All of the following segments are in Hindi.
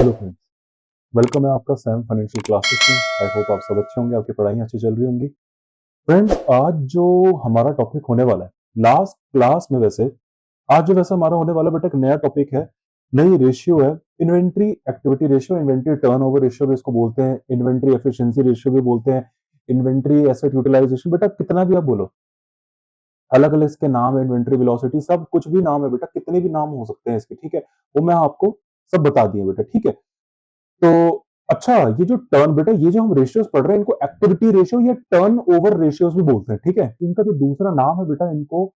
हेलो फ्रेंड्स, वेलकम है आपका सैम फाइनेंशियल क्लासेस में। आई होप आप सब अच्छे होंगे, आपकी पढ़ाई अच्छी चल रही होंगी। फ्रेंड्स, आज जो हमारा टॉपिक होने वाला है, लास्ट क्लास में वैसे आज जो वैसे हमारा होने वाला बेटा एक नया टॉपिक है, नई रेशियो है, inventory activity ratio, inventory turnover ratio भी इसको बोलते हैं, इन्वेंट्री एफिशिएंसी रेशियो भी बोलते हैं, इन्वेंट्री एसेट यूटिलाइजेशन, बेटा कितना भी आप बोलो, अलग अलग इसके नाम है, इन्वेंट्री वेलोसिटी, सब कुछ भी नाम है बेटा, कितने भी नाम हो सकते हैं इसके, ठीक है, वो मैं आपको सब बता दिए बेटा, ठीक है। तो अच्छा, ये जो टर्न बेटा, ये जो हम रेशियोज पढ़ रहे हैं, इनको एक्टिविटी रेशियो या टर्न ओवर रेशियोज भी बोलते हैं, ठीक है। इनका जो दूसरा नाम है बेटा, इनको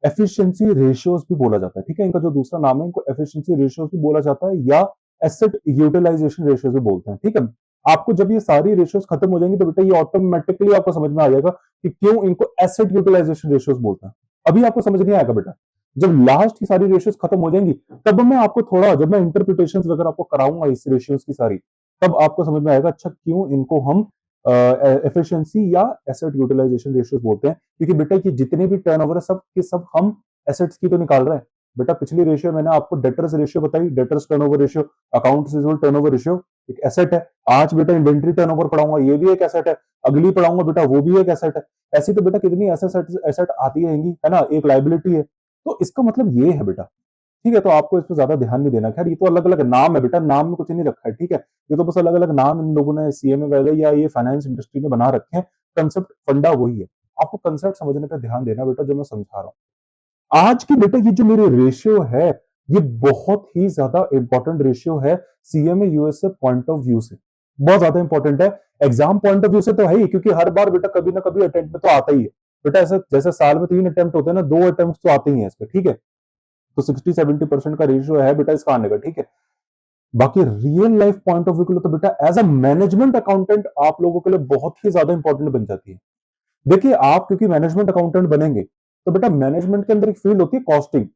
एफिशिएंसी रेशियोज भी बोला जाता है, ठीक है। इनका जो दूसरा नाम है, इनको एफिशिएंसी रेशियोज भी बोला जाता है या एसेट यूटिलाइजेशन रेशियोज भी बोलते हैं, ठीक है। आपको जब ये सारी रेशियोज खत्म हो जाएंगी तो बेटा ये ऑटोमेटिकली आपको समझ में आ जाएगा कि क्यों इनको एसेट यूटिलाइजेशन रेशियोज बोलते हैं। अभी आपको समझ नहीं आएगा बेटा, जब लास्ट की सारी रेशियोज खत्म हो जाएंगी तब मैं आपको थोड़ा, जब मैं इंटरप्रिटेशन वगैरह आपको कराऊंगा इस रेशियोज की सारी, तब आपको समझ में आएगा अच्छा क्यों इनको हम एफिशिएंसी या एसेट यूटिलाइजेशन रेशियोज बोलते हैं। क्योंकि बेटा ये जितने भी टर्नओवर है, सब के सब हम एसेट्स की तो निकाल रहे हैं। बेटा पिछली रेशियो मैंने आपको डेटर्स रेशियो बताई, debtors turnover ratio, accounts receivable turnover ratio एक एसेट है। आज बेटा इन्वेंट्री टर्नओवर पढ़ाऊंगा, ये भी एक एसेट है। अगली पढ़ाऊंगा बेटा, वो भी एक एसेट है। ऐसी तो बेटा कितनी एसेट एसेट आती रहेंगी, है ना, एक लाइबिलिटी है। तो इसका मतलब ये है बेटा, ठीक है। तो आपको इस पर ज्यादा ध्यान नहीं देना। खैर ये तो अलग अलग नाम है बेटा, नाम में कुछ नहीं रखा है, ठीक है। ये तो बस अलग अलग नाम इन लोगों ने सीएमए वाले या ये फाइनेंस इंडस्ट्री में बना रखे हैं। कंसेप्ट फंडा वही है। आपको कंसेप्ट समझने पर ध्यान देना बेटा, जो मैं समझा रहा हूँ। आज की बेटा ये जो मेरी रेशियो है, ये बहुत ही ज्यादा इंपॉर्टेंट रेशियो है CMA USA point of view से, बहुत ज्यादा इंपॉर्टेंट है। एग्जाम पॉइंट ऑफ व्यू से तो है ही, क्योंकि हर बार बेटा कभी ना कभी अटेम्प्ट में तो आता ही है बेटा। ऐसा जैसे साल में 3 अटेम्प्ट होते हैं ना, 2 अटेम्प्ट तो आते ही हैं इसके, ठीक है। तो 60-70% का रेशियो है बेटा इसका आने का, ठीक है। बाकी real life point of view के लिए तो बेटा एज अ मैनेजमेंट अकाउंटेंट आप लोगों के लिए बहुत ही ज्यादा इंपॉर्टेंट बन जाती है। देखिए आप क्योंकि मैनेजमेंट अकाउंटेंट बनेंगे, तो बेटा मैनेजमेंट के अंदर एक फील्ड होती है कॉस्टिंग।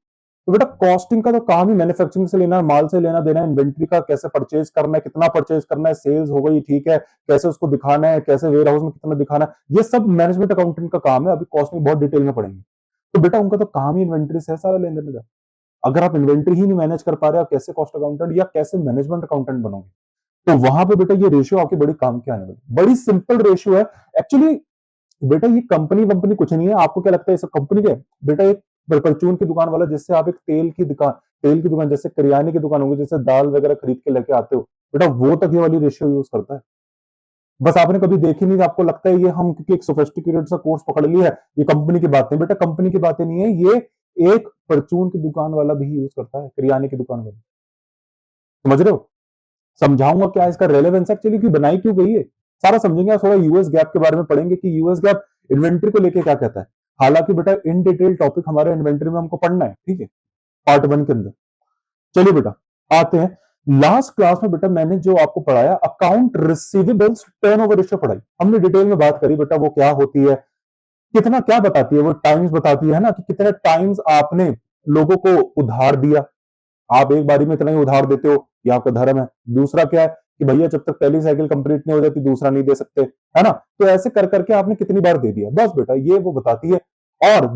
तो बेटा कॉस्टिंग का तो काम ही मैन्युफैक्चरिंग से लेना, माल से लेना देना, इन्वेंट्री का कैसे परचेज करना है, कितना परचेज करना है, सेल्स हो गई, ठीक है, कैसे उसको दिखाना है, कैसे वेयर हाउस में कितना दिखाना है, ये सब मैनेजमेंट अकाउंटेंट का काम है। अभी कॉस्टिंग बहुत डिटेल में पढ़ेंगे। तो बेटा उनका तो काम ही इन्वेंट्री से सारा लेन देन का। अगर आप इन्वेंट्री ही नहीं मैनेज कर पा रहे, आप कैसे कॉस्ट अकाउंटेंट या कैसे मैनेजमेंट अकाउंटेंट बनोगे? तो वहां पे बेटा ये रेशियो आपके बड़ी काम के आने वाली, बड़ी सिंपल रेशियो है एक्चुअली। बेटा ये कंपनी वंपनी कुछ नहीं है। आपको क्या लगता है सब कंपनी के? बेटा एक परचून की दुकान वाला, जिससे आप एक तेल की दुकान जैसे करियाने की दुकान होगी, जैसे दाल वगैरह खरीद के लेके आते हो, बेटा वो तक ये वाली रेशियो यूज करता है। बस आपने कभी देखी नहीं, आपको लगता है ये हम क्योंकि एक सोफिस्टिकेटेड सा कोर्स पकड़ लिया है, ये कंपनी की बातें। बेटा कंपनी की बातें नहीं है ये, एक परचून की दुकान वाला भी यूज करता है, करियाने की दुकान वाला। समझ रहे हो? समझाऊंगा क्या इसका रेलेवेंस एक्चुअली की बनाई क्यों गई है, सारा समझेंगे। थोड़ा यूएस गैप के बारे में पढ़ेंगे कि यूएस गैप इन्वेंट्री को लेके क्या कहता है। हालांकि बेटा इन डिटेल टॉपिक हमारे इन्वेंट्री में हमको पढ़ना है, ठीक है, पार्ट 1 के अंदर। चलिए बेटा आते हैं। लास्ट क्लास में बेटा मैंने जो आपको पढ़ाया अकाउंट रिसीवेबल्स टर्नओवर रेशियो पढ़ाई, हमने डिटेल में बात करी बेटा वो क्या होती है, कितना क्या बताती है, वो टाइम्स बताती है ना, कि कितने टाइम्स आपने लोगों को उधार दिया। आप एक बारी में इतना ही उधार देते हो, ये आपका धर्म है। दूसरा क्या है कि भैया जब तक पहली साइकिल कंप्लीट नहीं हो जाती दूसरा नहीं दे सकते, है ना। तो ऐसे कर करके आपने कितनी बार दे दिया, बस बेटा ये वो बताती है। और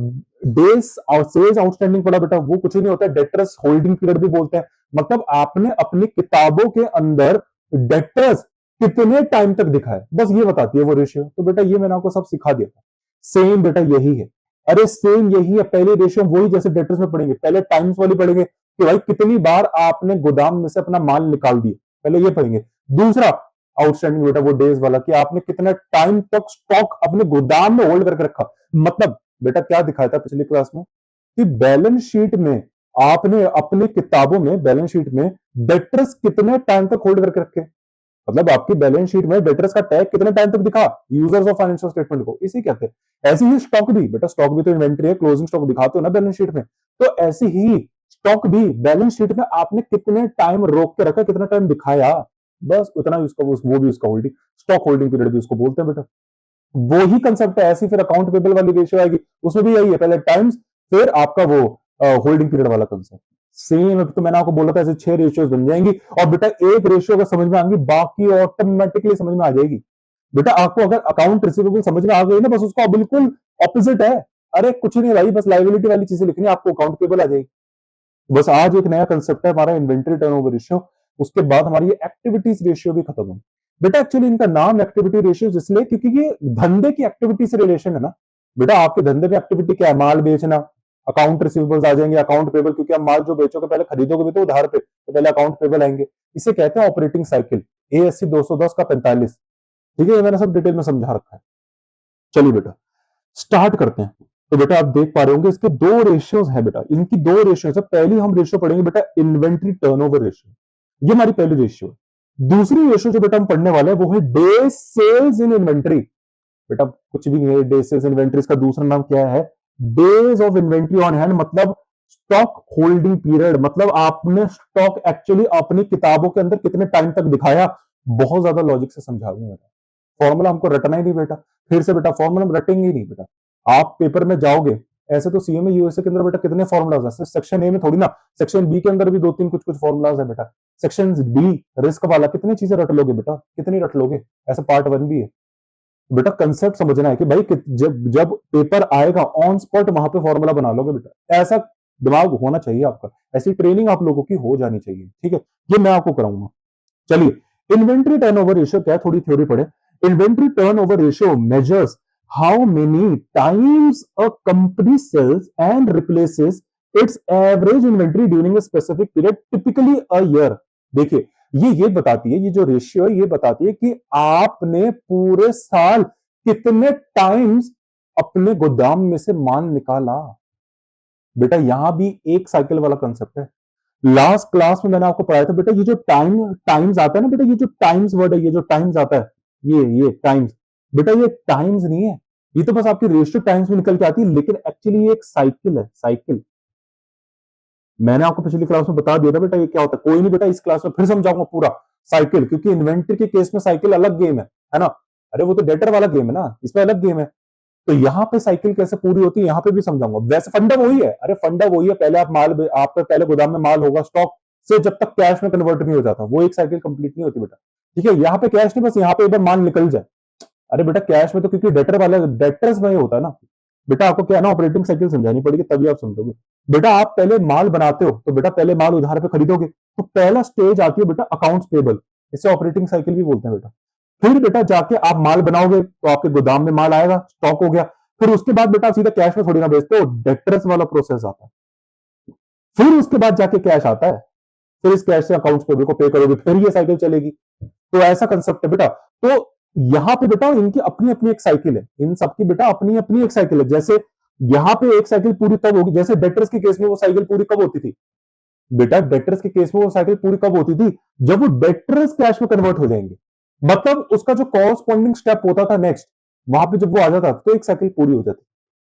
डेज और सेल्स आउटस्टैंडिंग पड़ा बेटा, वो कुछ ही नहीं होता, डेटर्स होल्डिंग पीरियड भी बोलते हैं। मतलब आपने अपनी किताबों के अंदर डेटर्स कितने टाइम तक दिखा है, बस ये बताती है वो रेशियो। तो बेटा ये मैंने आपको सब सिखा दिया था। सेम बेटा यही है, अरे सेम यही है। पहले रेशियो वही जैसे डेटर्स में पढ़ेंगे, पहले टाइम्स वाली पढ़ेंगे कि भाई कितनी बार आपने गोदाम में से अपना माल निकाल दिया, पहले ये पढ़ेंगे। दूसरा आउटस्टैंडिंग बेटा वो डेज वाला, कि आपने कितना टाइम तक स्टॉक अपने गोदाम में होल्ड करके रखा। मतलब बेटा क्या दिखाया था पिछली क्लास में कि बैलेंस शीट में आपने अपने किताबों में, बैलेंस शीट में डेटर्स कितने टाइम तक होल्ड करके रखे। मतलब आपकी बैलेंस शीट में डेटर्स का टैग कितने टाइम तक दिखा यूजर्स ऑफ फाइनेंशियल स्टेटमेंट को, इसी कहते हैं। ऐसे ही स्टॉक भी बेटा, स्टॉक भी तो इन्वेंट्री है, क्लोजिंग स्टॉक दिखाते हो ना बैलेंस शीट में। तो ऐसे ही स्टॉक भी बैलेंस शीट में आपने कितने टाइम रोक के रखा, कितना टाइम दिखाया, बस उतना ही उसका वो भी उसका होल्डिंग, स्टॉक होल्डिंग पीरियड भी उसको बोलते हैं बेटा। वो ही कंसेप्ट है। ऐसी फिर अकाउंट पेबल वाली रेशियो आएगी, उसमें भी यही है, पहले टाइम्स फिर आपका वो होल्डिंग पीरियड वाला कंसेप्ट। सेम तो मैंने आपको बोला था ऐसे 6 रेशियोज बन जाएंगी, और बेटा एक रेशियो अगर समझ में आएंगी बाकी ऑटोमेटिकली समझ में आ जाएगी। बेटा आपको अगर अकाउंट रिसीवेबल समझ में आ गई ना, बस उसका बिल्कुल ऑपोजिट है। अरे कुछ नहीं भाई, बस लाइबिलिटी वाली चीजें लिखनी है, आपको अकाउंट पेबल आ जाएगी। बस आज एक नया कंसेप्ट है हमारा इन्वेंट्री टर्नओवर रेशियो। उसके बाद हमारी ये एक्टिविटीज रेशियो भी खत्म होगी। बेटा एक्चुअली इनका नाम एक्टिविटी रेशियो इसलिए क्योंकि ये धंधे की एक्टिविटी से रिलेशन है ना। बेटा आपके धंधे में एक्टिविटी क्या है? माल बेचना, अकाउंट रिसीवेबल्स आ जाएंगे, अकाउंट पेबल, क्योंकि आप माल जो बेचोगे पहले खरीदोगे भी तो उधार पे, तो पहले अकाउंट पेबल आएंगे। इसे कहते हैं ऑपरेटिंग साइकिल, ASC 210 का 45। ठीक है, ये मैंने सब डिटेल में समझा रखा है। चलिए बेटा स्टार्ट करते हैं। तो बेटा आप देख पा रहे होंगे इसके दो रेशियोज है बेटा, इनकी दो रेशियोज है। पहली हम रेशियो पढ़ेंगे बेटा इन्वेंट्री टर्नओवर रेशियो, ये हमारी पहली रेशियो है। दूसरी रेशियो जो बेटा हम पढ़ने वाले हैं वो है डे सेल्स इन इन्वेंट्री। बेटा कुछ भी नहीं है, डे सेल्स इन्वेंट्रीज का दूसरा नाम क्या है? Days of inventory on hand, मतलब स्टॉक होल्डिंग पीरियड, मतलब आपने स्टॉक एक्चुअली अपनी किताबों के अंदर कितने टाइम तक दिखाया। बहुत ज्यादा लॉजिक से समझा दूंगा बेटा, फॉर्मूला हमको रटना ही नहीं बेटा। फिर से बेटा फॉर्मूला हम रटेंगे ही नहीं बेटा। आप पेपर में जाओगे, ऐसे तो सीएमए यूएसए के अंदर बेटा कितने फॉर्मुलाज हैं, सेक्शन ए में थोड़ी ना, सेक्शन बी के अंदर भी दो तीन कुछ कुछ फॉर्मुलाज है बेटा। सेक्शन डी रिस्क वाला कितनी चीजें रट लोगे बेटा, कितनी रट लोगे? ऐसा पार्ट 1 भी है बेटा। कंसेप्ट समझना है कि भाई जब जब पेपर आएगा ऑन स्पॉट वहां पे फॉर्मूला बना लोगे बेटा, ऐसा दिमाग होना चाहिए आपका, ऐसी ट्रेनिंग आप लोगों की हो जानी चाहिए। ठीक है, ये मैं आपको कराऊंगा। चलिए इन्वेंट्री टर्नओवर रेशियो क्या है, थोड़ी थ्योरी पढ़े। Inventory turnover ratio measures how many times a company sales and replaces its average inventory during a specific period, typically a year. देखिए ये बताती है, ये जो रेशियो है ये बताती है कि आपने पूरे साल कितने टाइम्स अपने गोदाम में से माल निकाला। बेटा यहां भी एक साइकिल वाला कंसेप्ट है। लास्ट क्लास में मैंने आपको पढ़ाया था बेटा, ये जो टाइम्स आता है ना बेटा, ये जो टाइम्स वर्ड है, ये जो टाइम्स आता है, ये टाइम्स, बेटा ये टाइम्स नहीं है, ये तो बस आपकी रेशियो टाइम्स में निकल के आती है, लेकिन एक्चुअली ये एक साइकिल है, साइकिल। मैंने आपको पिछली क्लास में बता दिया था बेटा ये क्या होता है। कोई नहीं बेटा, इस क्लास में फिर समझाऊंगा पूरा साइकिल, क्योंकि इन्वेंट्री के केस में साइकिल अलग गेम है ना। अरे वो तो डेटर वाला गेम है ना, इसमें अलग गेम है। तो यहाँ पे साइकिल कैसे पूरी होती है यहाँ पे भी समझाऊंगा। वैसे फंडा वही है, अरे फंडा वही है, पहले आप माल, आपका पहले गोदाम में माल होगा स्टॉक से, जब तक कैश में कन्वर्ट नहीं हो जाता वो एक साइकिल कंप्लीट नहीं होती बेटा। ठीक है, यहाँ पे कैश नहीं, बस यहाँ पे एक बार माल निकल जाए। अरे बेटा कैश में तो क्योंकि डेटर वाला डेटर्स में होता है ना बेटा, आपको क्या ना ऑपरेटिंग साइकिल समझानी पड़ेगी तभी आप समझोगे। बेटा आप पहले माल बनाते हो तो बेटा पहले माल उधार पे खरीदोगे, तो पहला स्टेज आती है बेटा अकाउंट्स पेबल, इसे ऑपरेटिंग साइकिल भी बोलते हैं बेटा। फिर बेटा जाके आप माल बनाओगे तो आपके गोदाम में माल आएगा, स्टॉक हो गया। फिर उसके बाद बेटा सीधा कैश में थोड़ी ना बेचते हो, डेटर्स वाला प्रोसेस आता है। फिर उसके बाद जाके कैश आता है, फिर इस कैश से अकाउंट्स पेबल को पे करोगे, फिर ये साइकिल चलेगी। तो ऐसा कंसेप्ट है बेटा। तो यहां पे बेटा इनकी अपनी अपनी एक साइकिल है, इन सबकी बेटा अपनी अपनी एक साइकिल है। जैसे यहां पे एक साइकिल पूरी तब होगी, जैसे डेटर्स के केस में वो साइकिल पूरी कब होती थी बेटा, डेटर्स के केस में वो साइकिल पूरी कब होती थी, जब वो डेटर्स कैश में कन्वर्ट हो जाएंगे, मतलब उसका जो कॉरस्पॉन्डिंग स्टेप होता था नेक्स्ट, वहां पे जब वो आ जाता तो एक साइकिल पूरी हो जाती।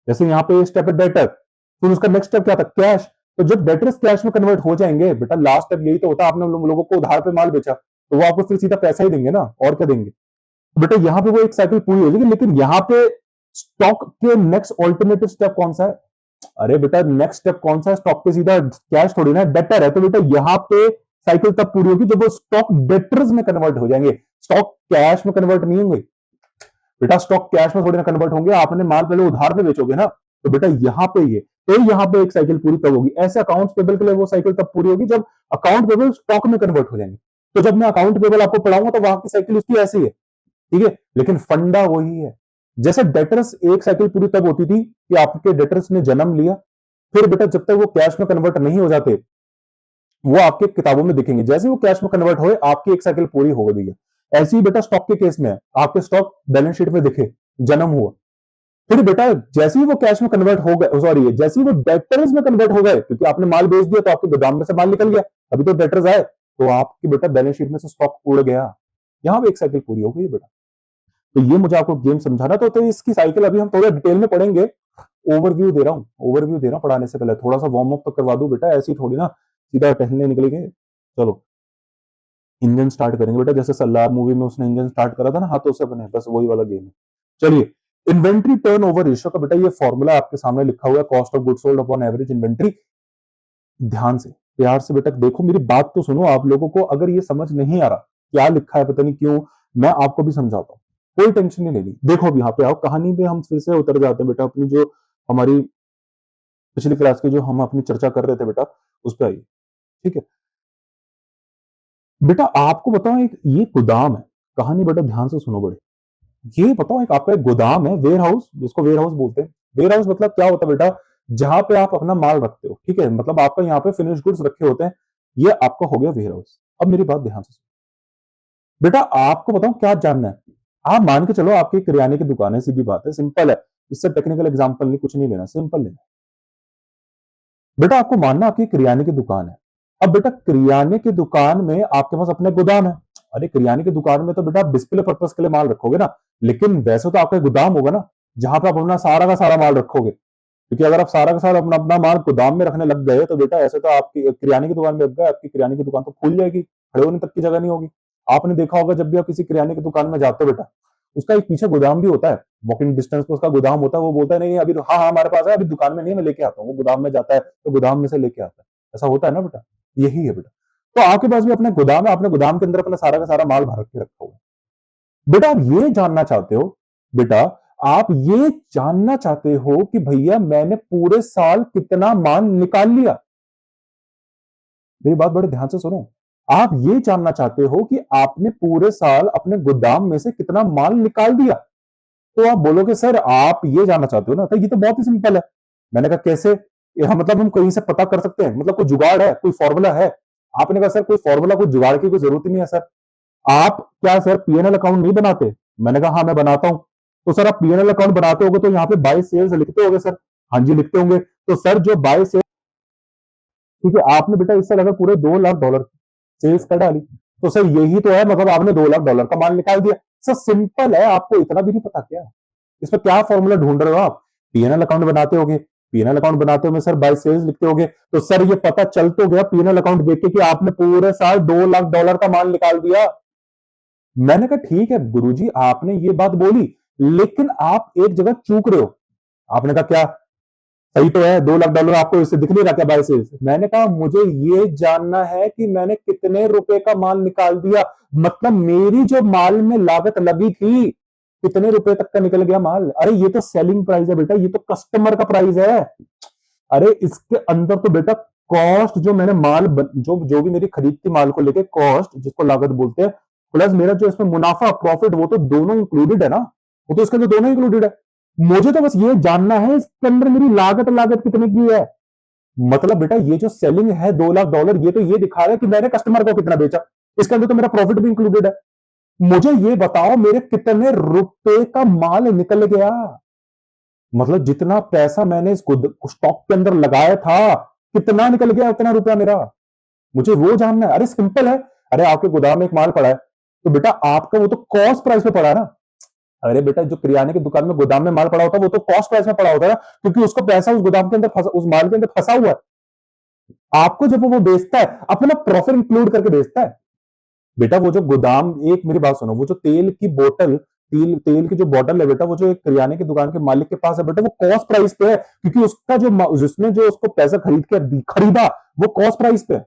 जैसे यहाँ पे स्टेप है डेटर, फिर उसका नेक्स्ट स्टेप क्या था, कैश। तो जब डेटर्स कैश में कन्वर्ट हो जाएंगे बेटा, लास्ट स्टेप यही तो होता है, आपने लोगों को उधार पे माल बेचा तो वो आपको फिर सीधा पैसा ही देंगे ना, और क्या देंगे। तो बेटा यहाँ पे वो एक साइकिल पूरी हो जाएगी, लेकिन यहाँ पे स्टॉक के नेक्स्ट ऑल्टरनेटिव स्टेप कौन सा है? अरे बेटा नेक्स्ट स्टेप कौन सा है, स्टॉक पे सीधा कैश थोड़ी ना, डेटर है। तो बेटा यहाँ पे साइकिल तब पूरी होगी जब वो स्टॉक डेटर्स में कन्वर्ट हो जाएंगे, स्टॉक कैश में कन्वर्ट नहीं होंगे बेटा, स्टॉक कैश में थोड़ी ना कन्वर्ट होंगे, आपने माल पहले उधार पे बेचोगे ना। तो बेटा यहाँ पे ये, तो यहाँ पे एक साइकिल पूरी तब होगी। ऐसे अकाउंट पेबल के लिए वो साइकिल तब पूरी होगी जब अकाउंट पेबल स्टॉक में कन्वर्ट हो जाएंगे। तो जब मैं अकाउंट पेबल आपको पढ़ाऊंगा तो वहां की साइकिल उसकी ऐसी है, ठीक है, लेकिन फंडा वही है। जैसे डेटर्स एक साइकिल पूरी तब होती थी कि आपके डेटर्स ने जन्म लिया, फिर बेटा जब तक वो कैश में कन्वर्ट नहीं हो जाते वो आपके किताबों में दिखेंगे, जैसे वो कैश में कन्वर्ट हुए आपकी एक साइकिल पूरी हो गई है। ऐसे ही बेटा स्टॉक के केस में आपके स्टॉक बैलेंस शीट में दिखे, जन्म हुआ, फिर बेटा जैसे ही वो कैश में कन्वर्ट हो गए, सॉरी जैसे ही वो डेटर्स में कन्वर्ट हो गए, क्योंकि आपने माल बेच दिया तो आपके गोदाम में से माल निकल गया, अभी तो डेटर्स आए तो आपकी बेटा बैलेंस शीट में से स्टॉक उड़ गया, यहां पे एक साइकिल पूरी हो गई बेटा। तो ये मुझे आपको गेम समझाना तो इसकी साइकिल अभी हम थोड़ा डिटेल में पढ़ेंगे। ओवरव्यू दे रहा हूँ, ओवरव्यू दे रहा हूँ पढ़ाने से पहले, थोड़ा सा वार्म अप तो करवा दूं बेटा, ऐसी थोड़ी ना सीधा टहलने निकलेंगे। चलो इंजन स्टार्ट करेंगे बेटा, जैसे सल्लार मूवी में उसने इंजन स्टार्ट करा था ना हाथों से बने, बस वही वाला गेम है। चलिए इन्वेंट्री टर्नओवर रेशियो का बेटा ये फॉर्मूला आपके सामने लिखा हुआ है, cost of goods sold upon average inventory. ध्यान से प्यार से बेटा देखो, मेरी बात तो सुनो। आप लोगों को अगर ये समझ नहीं आ रहा क्या लिखा है पता नहीं क्यों, मैं आपको भी समझाता हूँ, कोई टेंशन नहीं लेनी। देखो अब यहाँ पे आओ, कहानी पे हम फिर से उतर जाते हैं बेटा, अपनी जो हमारी पिछली क्लास की जो हम अपनी चर्चा कर रहे थे बेटा उस पर आइए, ठीक है। बेटा आपको बताओ, एक ये गोदाम है, कहानी बेटा ध्यान से सुनो बड़े। ये बताओ, एक आपका एक गोदाम है, वेयर हाउस, जिसको वेयर हाउस बोलते हैं। वेयर हाउस मतलब क्या होता है बेटा, जहां पे आप अपना माल रखते हो, ठीक है, मतलब आपका यहाँ पे फिनिश गुड्स रखे होते हैं, ये आपका हो गया वेयर हाउस। अब मेरी बात ध्यान से सुनो बेटा, आपको बताऊं क्या जानना है। आप मान के चलो आपकी किराने की दुकान है, सीधी बात है, सिंपल है, इससे टेक्निकल एग्जांपल नहीं, कुछ नहीं लेना, सिंपल लेना। बेटा आपको मानना आपकी किराने की दुकान है। अब बेटा किराने की दुकान में आपके पास अपने गोदाम है। अरे किराने की दुकान में तो बेटा आप डिस्प्ले पर्पस के लिए माल रखोगे ना, लेकिन वैसे तो आपका गोदाम होगा ना, जहां पे आप अपना सारा का सारा माल रखोगे। क्योंकि अगर आप सारा का सारा अपना अपना माल गोदाम में रखने लग गए तो बेटा ऐसे तो आपकी किराने की दुकान में लग गए, आपकी किराने की दुकान तो खुल जाएगी, खड़े होने तक की जगह नहीं होगी। आपने देखा होगा जब भी आप किसी किराने की दुकान में जाते हो बेटा, उसका एक पीछे गोदाम भी होता है, वॉकिंग डिस्टेंस पे उसका गोदाम होता है। वो बोलता है नहीं अभी हाँ हाँ हमारे पास है, अभी दुकान में नहीं है, मैं लेके आता हूँ। वो गोदाम में जाता है तो गोदाम में से लेके आता है। ऐसा होता है ना बेटा, यही है बेटा। तो आपके पास भी अपना गोदाम है, आपने गोदाम के अंदर अपना सारा का सारा माल भर के रखा हुआ है। बेटा आप ये जानना चाहते हो, बेटा आप ये जानना चाहते हो कि भैया मैंने पूरे साल कितना माल निकाल लिया। मेरी बात बड़े ध्यान से सुनो। आप ये जानना चाहते हो कि आपने पूरे साल अपने गोदाम में से कितना माल निकाल दिया। तो आप बोलोगे सर आप ये जानना चाहते हो ना, तो ये तो बहुत ही सिंपल है। मैंने कहा कैसे, मतलब हम कहीं से पता कर सकते हैं, मतलब कोई जुगाड़ है, कोई फॉर्मूला है। आपने कहा सर कोई फॉर्मूला, कोई जुगाड़ की कोई जरूरत ही नहीं है सर। आप क्या सर पीएनएल अकाउंट नहीं बनाते? मैंने कहा हाँ मैं बनाता हूं। तो सर आप पीएनएल अकाउंट बनाते होगे तो यहाँ पे बाय सेल्स लिखते होगे सर? हाँ जी लिखते होंगे। तो सर जो बाय सेल्स, ठीक है, आपने बेटा इससे लगा पूरे $2 लाख सेल्स कर डाली, तो सर यही तो है, मतलब आपने $2 लाख का माल निकाल दिया। सर सिंपल है, आपको इतना भी नहीं पता क्या? इसमें क्या फॉर्मूला ढूंढ रहे हो आप? पीएनएल अकाउंट बनाते होगे, पीएनएल अकाउंट बनाते हो सर बाय सेल्स लिखते होगे, तो सर ये पता चल तो गया पीएनएल अकाउंट देख के कि आपने पूरे साल $2 लाख का माल निकाल दिया। मैंने कहा ठीक है गुरुजी आपने ये बात बोली, लेकिन आप एक जगह चूक रहे हो। आपने कहा क्या? सही तो है, $2 लाख आपको इससे दिख नहीं रहा क्या बाय सेल्स? मैंने कहा मुझे ये जानना है कि मैंने कितने रुपए का माल निकाल दिया, मतलब मेरी जो माल में लागत लगी थी कितने रुपए तक का निकल गया माल। अरे ये तो सेलिंग प्राइस है बेटा, ये तो कस्टमर का प्राइस है। अरे इसके अंदर तो बेटा कॉस्ट, जो मैंने माल जो जो भी मेरी खरीदती माल को लेके कॉस्ट, जिसको लागत बोलते हैं, प्लस मेरा जो इसमें मुनाफा प्रॉफिट, वो तो दोनों इंक्लूडेड है ना, वो तो इसके अंदर दोनों इंक्लूडेड है। मुझे तो बस ये जानना है इसके अंदर मेरी लागत लागत कितने की है। मतलब बेटा ये जो सेलिंग है $2 लाख, ये तो ये दिखा रहा है कि मैंने कस्टमर को कितना बेचा, इसके अंदर तो मेरा प्रॉफिट भी इंक्लूडेड है। मुझे ये बताओ मेरे कितने रुपए का माल निकल गया, मतलब जितना पैसा मैंने इस स्टॉक के अंदर लगाया था कितना निकल गया, उतना रुपया मेरा, मुझे वो जानना है। अरे सिंपल है, अरे आपके गोदाम में एक माल पड़ा है, तो बेटा आपका वो तो कॉस्ट प्राइस पे पड़ा है ना। अरे बेटा जो किराने की दुकान में गोदाम में माल पड़ा होता है वो तो कॉस्ट प्राइस में पड़ा होता है ना, क्योंकि उसका पैसा उस गोदाम के अंदर फंसा, उस माल के अंदर फंसा हुआ है। आपको जब वो बेचता है अपना प्रॉफिट इंक्लूड करके बेचता है। बेटा वो जो गोदाम, एक मेरी बात सुनो, वो जो तेल की बोतल, तेल तेल की जो बोतल है बेटा, वो जो एक किराने की दुकान के मालिक के पास है बेटा, वो कॉस्ट प्राइस पे है, क्योंकि उसका जो जिसने जो उसको पैसा खरीद के खरीदा वो कॉस्ट प्राइस पे है।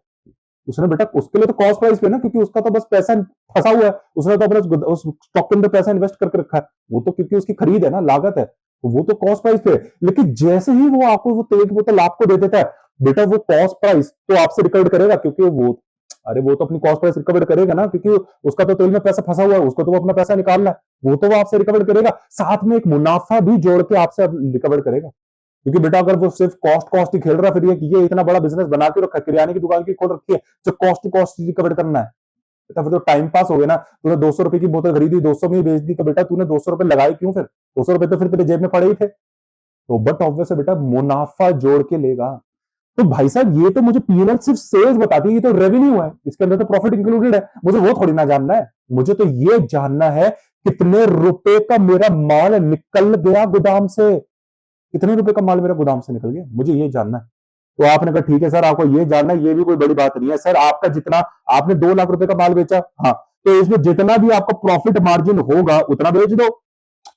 उसने बेटा उसके लिए तो कॉस्ट प्राइस पे ना, क्योंकि उसका तो बस पैसा फंसा हुआ है, उसने तो अपने उस स्टॉक के अंदर पैसा इन्वेस्ट करके रखा है, वो तो क्योंकि उसकी खरीद है ना, लागत है, तो वो तो कॉस्ट प्राइस पे है। लेकिन जैसे ही वो आपको वो तेल की बोतल आपको दे देता है बेटा, वो कॉस्ट प्राइस तो आपसे रिकवर करेगा, क्योंकि वो, अरे वो तो अपनी कॉस्ट प्राइस रिकवर करेगा ना, क्योंकि उसका तो तेल में पैसा फंसा हुआ है, उसको तो वो अपना पैसा निकालना है, वो तो वो आपसे रिकवर करेगा, साथ में एक मुनाफा भी जोड़ के आपसे रिकवर करेगा। क्योंकि बेटा अगर वो सिर्फ कॉस्ट कॉस्ट ही खेल रहा, फिर ये इतना बड़ा बिजनेस बना के रखा है, किराने की दुकान की खोल रखी है, जो कॉस्ट टू कॉस्ट रिकवर करना है बेटा, फिर तो टाइम पास हो गया ना। तूने ₹200 की बोतल खरीदी, 200 में ही बेच दी, तो बेटा तूने ₹200 लगाए क्यों? फिर ₹200 तो फिर तेरे जेब में पड़े ही थे। तो बट ऑब्वियस है बेटा, मुनाफा जोड़ के लेगा। तो भाई साहब ये तो मुझे पीएनएल सिर्फ सेल्स बताती है, ये तो रेवेन्यू है, इसके अंदर तो प्रॉफिट इंक्लूडेड है, मुझे वो थोड़ी ना जानना है। मुझे तो ये जानना है कितने रुपए का मेरा माल निकल गया गोदाम से, कितने रुपए का माल मेरा गोदाम से निकल गया, मुझे ये जानना है। तो आपने कहा ठीक है सर आपको ये जानना है, ये भी कोई बड़ी बात नहीं है सर। आपका जितना आपने $2 लाख का माल बेचा, हाँ, तो इसमें जितना भी आपका प्रॉफिट मार्जिन होगा उतना बेच दो,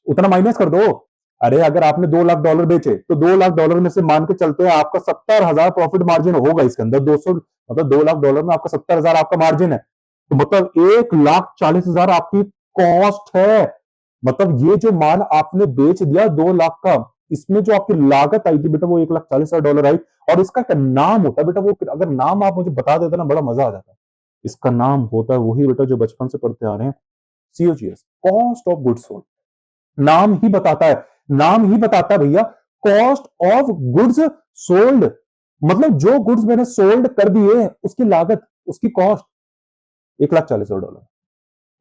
उतना माइनस कर दो। अरे अगर आपने $2 लाख बेचे तो $2 लाख में से मान के चलते हैं आपका 70,000 प्रॉफिट मार्जिन होगा इसके अंदर। 200 मतलब $2 लाख में आपका 70,000 आपका मार्जिन है, तो मतलब 1,40,000 आपकी कॉस्ट है। मतलब ये जो माल आपने बेच दिया 2 लाख का, इसमें जो आपकी लागत आई थी बेटा वो $1,40,000 आई। और इसका क्या नाम होता है बेटा, वो अगर नाम आप मुझे बता देते ना बड़ा मजा आ जाता। इसका नाम होता है वही बेटा जो बचपन से पढ़ते आ रहे हैं, COGS, cost of goods sold. नाम ही बताता है, नाम ही बताता है भैया, कॉस्ट ऑफ गुड्स सोल्ड, मतलब जो गुड्स मैंने सोल्ड कर दिए उसकी लागत, उसकी कॉस्ट $1,40,000।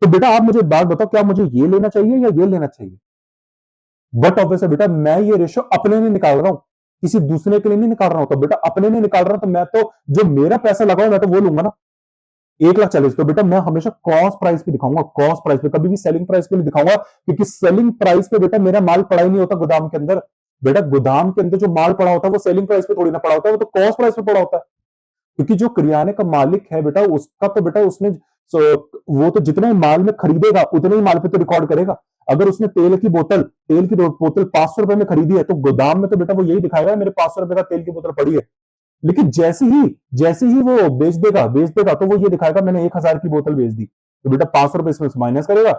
तो बेटा आप मुझे बात बताओ, क्या मुझे ये लेना चाहिए या ये लेना चाहिए? बट ऑब्वियस है बेटा, मैं ये रेशियो अपने लिए निकाल रहा हूं, किसी दूसरे के लिए नहीं निकाल रहा हूं। तो बेटा अपने लिए निकाल रहा हूं, तो मैं तो जो मेरा पैसा लगाऊं मैं तो वो लूंगा ना, 1,40,000। तो बेटा मैं हमेशा कॉस्ट प्राइस पे दिखाऊंगा, कॉस्ट प्राइस पे, कभी भी सेलिंग प्राइस पे नहीं दिखाऊंगा, क्योंकि सेलिंग प्राइस पे बेटा मेरा माल पड़ा ही नहीं होता गोदाम के अंदर। बेटा गोदाम के अंदर जो माल पड़ा होता है वो सेलिंग प्राइस पे थोड़ी ना पड़ा होता है, वो तो कॉस्ट प्राइस पे पड़ा होता है। क्योंकि जो किराने का मालिक है बेटा, उसका तो बेटा उसने वो तो जितने माल में खरीदेगा उतने ही माल पे तो रिकॉर्ड करेगा। अगर उसने तेल की बोतल 500 रुपए में खरीदी है, तो गोदाम में तो बेटा वो यही दिखाएगा मेरे 500 रुपए का तेल की बोतल पड़ी है। लेकिन जैसे ही वो बेच देगा तो वो ये दिखाएगा मैंने 1,000 की बोतल बेच दी। तो बेटा 500 रुपए इसमें माइनस करेगा,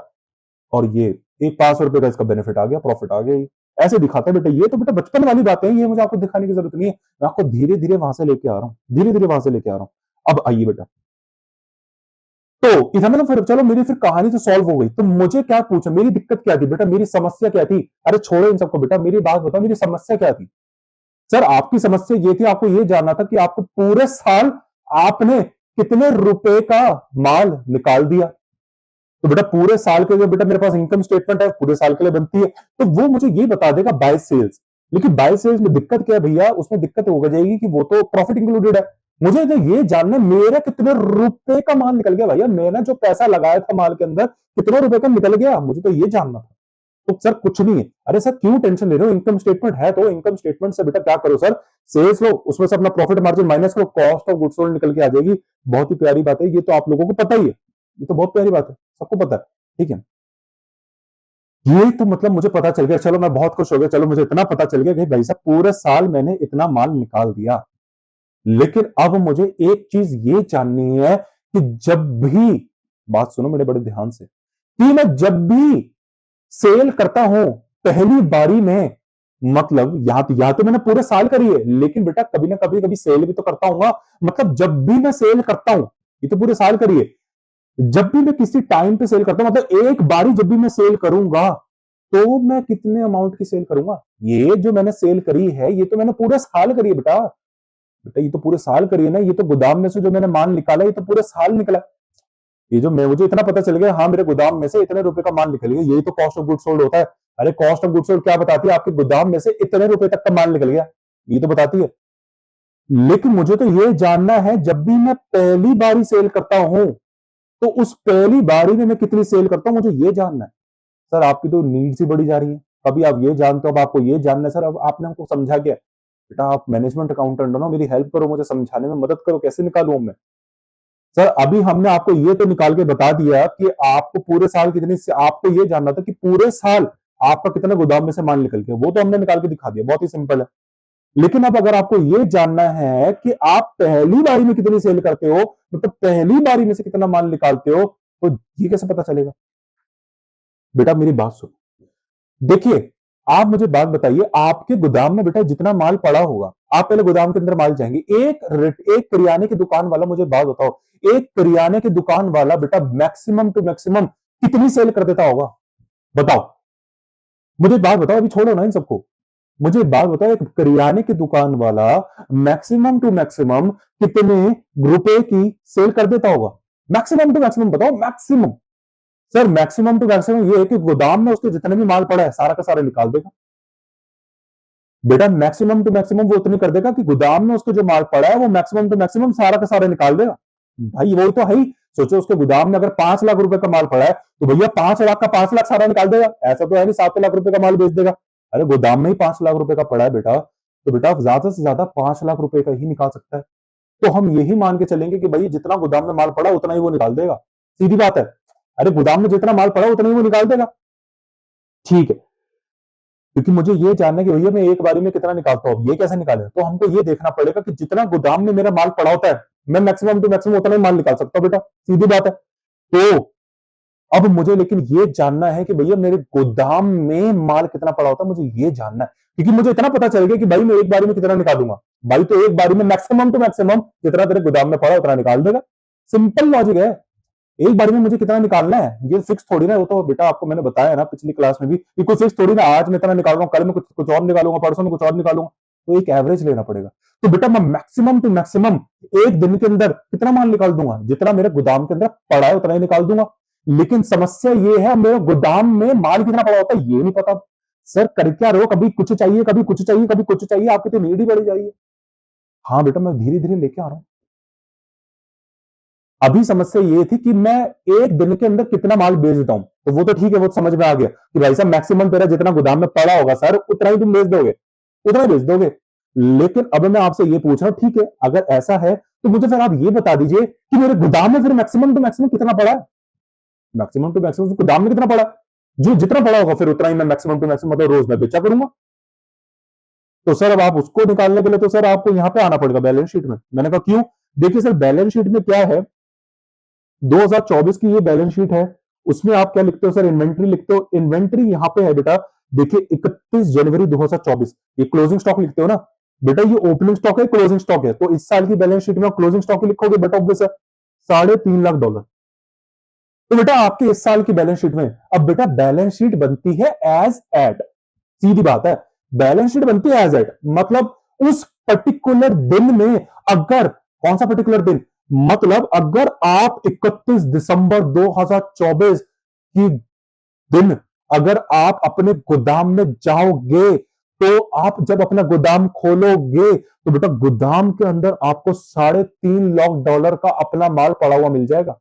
और ये एक 500 रुपए का इसका बेनिफिट आ गया, प्रॉफिट आ गया। ऐसे दिखाता है बेटा। ये तो बेटा बचपन वाली बातें हैं, ये मुझे आपको दिखाने की जरूरत नहीं है। मैं आपको धीरे धीरे वहां से लेके आ रहा हूं, धीरे धीरे वहां से लेके आ रहा हूं। अब आइए बेटा, तो इधर मतलब फिर चलो मेरी फिर कहानी तो सॉल्व हो गई। तो मुझे क्या पूछा, मेरी दिक्कत क्या थी बेटा, मेरी समस्या क्या थी? अरे छोड़ो इन सबको बेटा, मेरी बात बताओ, मेरी समस्या क्या थी? सर आपकी समस्या ये थी, आपको ये जानना था कि आपको पूरे साल आपने कितने रुपए का माल निकाल दिया। तो बेटा पूरे साल के लिए बेटा मेरे पास इनकम स्टेटमेंट है, पूरे साल के लिए बनती है, तो वो मुझे ये बता देगा बाय सेल्स। लेकिन बाय सेल्स में दिक्कत क्या है भैया, उसमें दिक्कत हो जाएगी कि वो तो प्रॉफिट इंक्लूडेड है। मुझे तो ये जानना है मेरा कितने रुपए का माल निकल गया भैया, मैंने जो पैसा लगाया था माल के अंदर कितने रुपए का निकल गया, मुझे तो ये जानना था। तो सर कुछ नहीं है। अरे सर क्यों टेंशन ले रहे हो, इनकम स्टेटमेंट है तो इनकम स्टेटमेंट से बेटा क्या करो सर, सेल्स लो, उसमें से अपना प्रॉफिट मार्जिन माइनस करो, कॉस्ट ऑफ गुड्स सोल्ड निकल के आ जाएगी। बहुत ही प्यारी बात है, ये तो आप लोगों को पता ही है, ये तो बहुत प्यारी बात है, सबको पता है। ठीक है, ये तो मतलब मुझे पता चल गया, चलो मैं बहुत खुश हो गया, चलो मुझे इतना पता चल गया कि भाई साहब पूरे साल मैंने इतना माल निकाल दिया। लेकिन अब मुझे एक चीज ये जाननी है कि जब भी, बात सुनो मेरे बड़े ध्यान से, कि मैं जब भी सेल करता हूं पहली बारी में, मतलब यहां तो मैंने पूरे साल करी है, लेकिन बेटा कभी ना कभी कभी सेल भी तो करता हूं। मतलब जब भी मैं सेल करता हूं, ये तो पूरे साल करी है, जब भी मैं किसी टाइम पे सेल करता हूं, मतलब एक बारी जब भी मैं सेल करूंगा, तो मैं कितने अमाउंट की सेल करूंगा? ये जो मैंने सेल करी है ये तो मैंने पूरे साल करी है बेटा। बेटा ये तो पूरे साल करी है ना, ये तो गोदाम में से जो मैंने माल निकाला ये तो पूरे साल निकला। ये जो मैं, मुझे इतना पता चल गया हाँ मेरे गोदाम में से इतने रुपए का माल निकल गया, यही तो कॉस्ट ऑफ गुड्स सोल्ड होता है। अरे कॉस्ट ऑफ गुड्स सोल्ड क्या बताती है, आपके गोदाम में से इतने रुपए तक का माल निकल गया, ये तो बताती है। लेकिन मुझे तो ये जानना है जब भी मैं पहली बारी सेल करता हूं, तो उस पहली बारी में मैं कितनी सेल करता हूं, मुझे ये जानना है। सर आपकी तो नीड्स ही बढ़ी जा रही है, कभी आप ये जानते हो, अब आपको ये जानना है। सर अब आपने हमको समझा क्या? बेटा आप मैनेजमेंट अकाउंटेंट हो ना, मेरी हेल्प करो, मुझे समझाने में मदद करो, कैसे निकालूं मैं? सर अभी हमने आपको ये तो निकाल के बता दिया कि आपको पूरे साल कितनी, आपको ये जानना था कि पूरे साल आपका कितना गोदाम में से माल निकल गया, वो तो हमने निकाल के दिखा दिया, बहुत ही सिंपल है। लेकिन अब अगर आपको ये जानना है कि आप पहली बारी में कितनी सेल करते हो, मतलब पहली बारी में से कितना माल निकालते हो, तो ये कैसे पता चलेगा? बेटा मेरी बात सुनो, देखिए आप मुझे बात बताइए, आपके गोदाम में बेटा जितना माल पड़ा होगा, आप पहले गोदाम के अंदर माल जाएंगे, एक करियाने की दुकान वाला, मुझे बात बताओ, एक करियाने की दुकान वाला बेटा मैक्सिमम टू मैक्सिमम कितनी सेल कर देता होगा? बताओ, मुझे बात बताओ, अभी छोड़ो ना इन सबको, मुझे बात बताओ, एक करियाने की दुकान वाला मैक्सिमम टू मैक्सिमम कितने रुपए की सेल कर देता होगा? मैक्सिमम टू मैक्सिमम बताओ, maximum. Sir maximum to maximum ये है कि गोदाम में उसके जितने भी माल पड़ा है सारा का सारा निकाल देगा। बेटा मैक्सिमम टू मैक्सिमम वो उतनी कर देगा कि गोदाम में उसको जो माल पड़ा है वो मैक्सिमम टू मैक्सिमम सारा का सारा निकाल देगा। भाई वो तो है ही। सोचो उसके गोदाम में अगर 5 लाख रुपए का माल पड़ा है, तो भैया 5 लाख का 5 लाख सारा निकाल देगा, ऐसा तो है नहीं 7 लाख रुपए का माल बेच देगा। अरे गोदाम में ही 5 लाख रुपए का पड़ा है बेटा, तो बेटा ज्यादा से ज्यादा 5 लाख रुपए का ही निकाल सकता है। तो हम यही मान के चलेंगे कि भाई जितना गोदाम में माल पड़ा उतना ही वो निकाल देगा, सीधी बात है। अरे गोदाम में जितना माल पड़ा उतना ही वो निकाल देगा, ठीक है। क्योंकि मुझे ये जानना है कि भैया मैं एक बारी में कितना निकालता हूं, ये कैसे निकाले, तो हमको ये देखना पड़ेगा कि जितना गोदाम में मेरा माल पड़ा होता है, मैं मैक्सिमम टू मैक्सिमम उतना ही माल निकाल सकता हूं बेटा, सीधी बात है। तो अब मुझे लेकिन ये जानना है कि भैया मेरे गोदाम में माल कितना पड़ा होता है, मुझे ये जानना है। क्योंकि मुझे इतना पता चल गया कि भाई मैं एक बारी में कितना निकालूंगा, भाई तो एक बारी में मैक्सिमम टू मैक्सिमम जितना तेरे गोदाम में पड़ा उतना निकाल देगा। सिंपल लॉजिक है। एक बार में मुझे कितना निकालना है, ये फिक्स थोड़ी ना। वो तो बेटा आपको मैंने बताया ना पिछली क्लास में भी, कि कुछ फिक्स थोड़ी ना, आज मैं इतना निकाल रहा हूँ, कल में कुछ और निकालूंगा, परसों में कुछ और निकालूंगा। तो एक एवरेज लेना पड़ेगा। तो बेटा मैं मैक्सिमम टू मैक्सिमम एक दिन के अंदर कितना माल निकाल दूंगा, जितना मेरे गोदाम के अंदर पड़ा है उतना ही निकाल दूंगा। लेकिन समस्या ये है, मेरे गोदाम में माल कितना पड़ा होता है ये नहीं पता। सर कर क्या रहे हो, कभी कुछ चाहिए, कभी कुछ चाहिए, कभी कुछ चाहिए, आपकी तो नीड ही बढ़ी जाएगी। हाँ बेटा मैं धीरे धीरे लेके आ रहा हूं। अभी समस्या ये थी कि मैं एक दिन के अंदर कितना माल बेच देता हूं, तो वो तो ठीक है, वो समझ में आ गया कि भाई साहब मैक्सिमम तेरा जितना गोदाम में पड़ा होगा सर उतना ही तुम बेच दोगे, उतना ही बेच दोगे। लेकिन अब मैं आपसे ये पूछ रहा हूं, ठीक है अगर ऐसा है तो मुझे फिर आप ये बता दीजिए कि मेरे गोदाम में फिर मैक्सिमम टू मैक्सिमम कितना पड़ा है। मैक्सिमम टू मैक्सिमम गोदाम में कितना पड़ा, जो जितना पड़ा होगा फिर उतना ही मैं मैक्सिमम टू मैक्सिमम मतलब रोज में बेचा करूंगा। तो सर अब आप उसको निकालने के लिए तो सर आपको यहां पे आना पड़ेगा बैलेंस शीट में। मैंने कहा क्यों, देखिए सर बैलेंस शीट में क्या है, 2024 की ये बैलेंस शीट है। उसमें आप क्या लिखते हो सर, इन्वेंट्री लिखते हो। इन्वेंट्री यहां पे है बेटा, देखिए 31 जनवरी 2024, ये क्लोजिंग स्टॉक लिखते हो ना बेटा, ये ओपनिंग स्टॉक है, क्लोजिंग स्टॉक है। तो इस साल की बैलेंस शीट में क्लोजिंग स्टॉक ही लिखोगे बेटा, ऑब्वियस है $3.5 लाख। तो बेटा आपके इस साल की बैलेंस शीट में, अब बेटा बैलेंस शीट बनती है एज एट, सीधी बात है, बैलेंस शीट बनती है एज एट, मतलब उस पर्टिकुलर दिन में, अगर कौन सा पर्टिकुलर दिन, मतलब अगर आप 31 दिसंबर 2024 की दिन अगर आप अपने गोदाम में जाओगे, तो आप जब अपना गोदाम खोलोगे तो बेटा गोदाम के अंदर आपको $3.5 लाख का अपना माल पड़ा हुआ मिल जाएगा।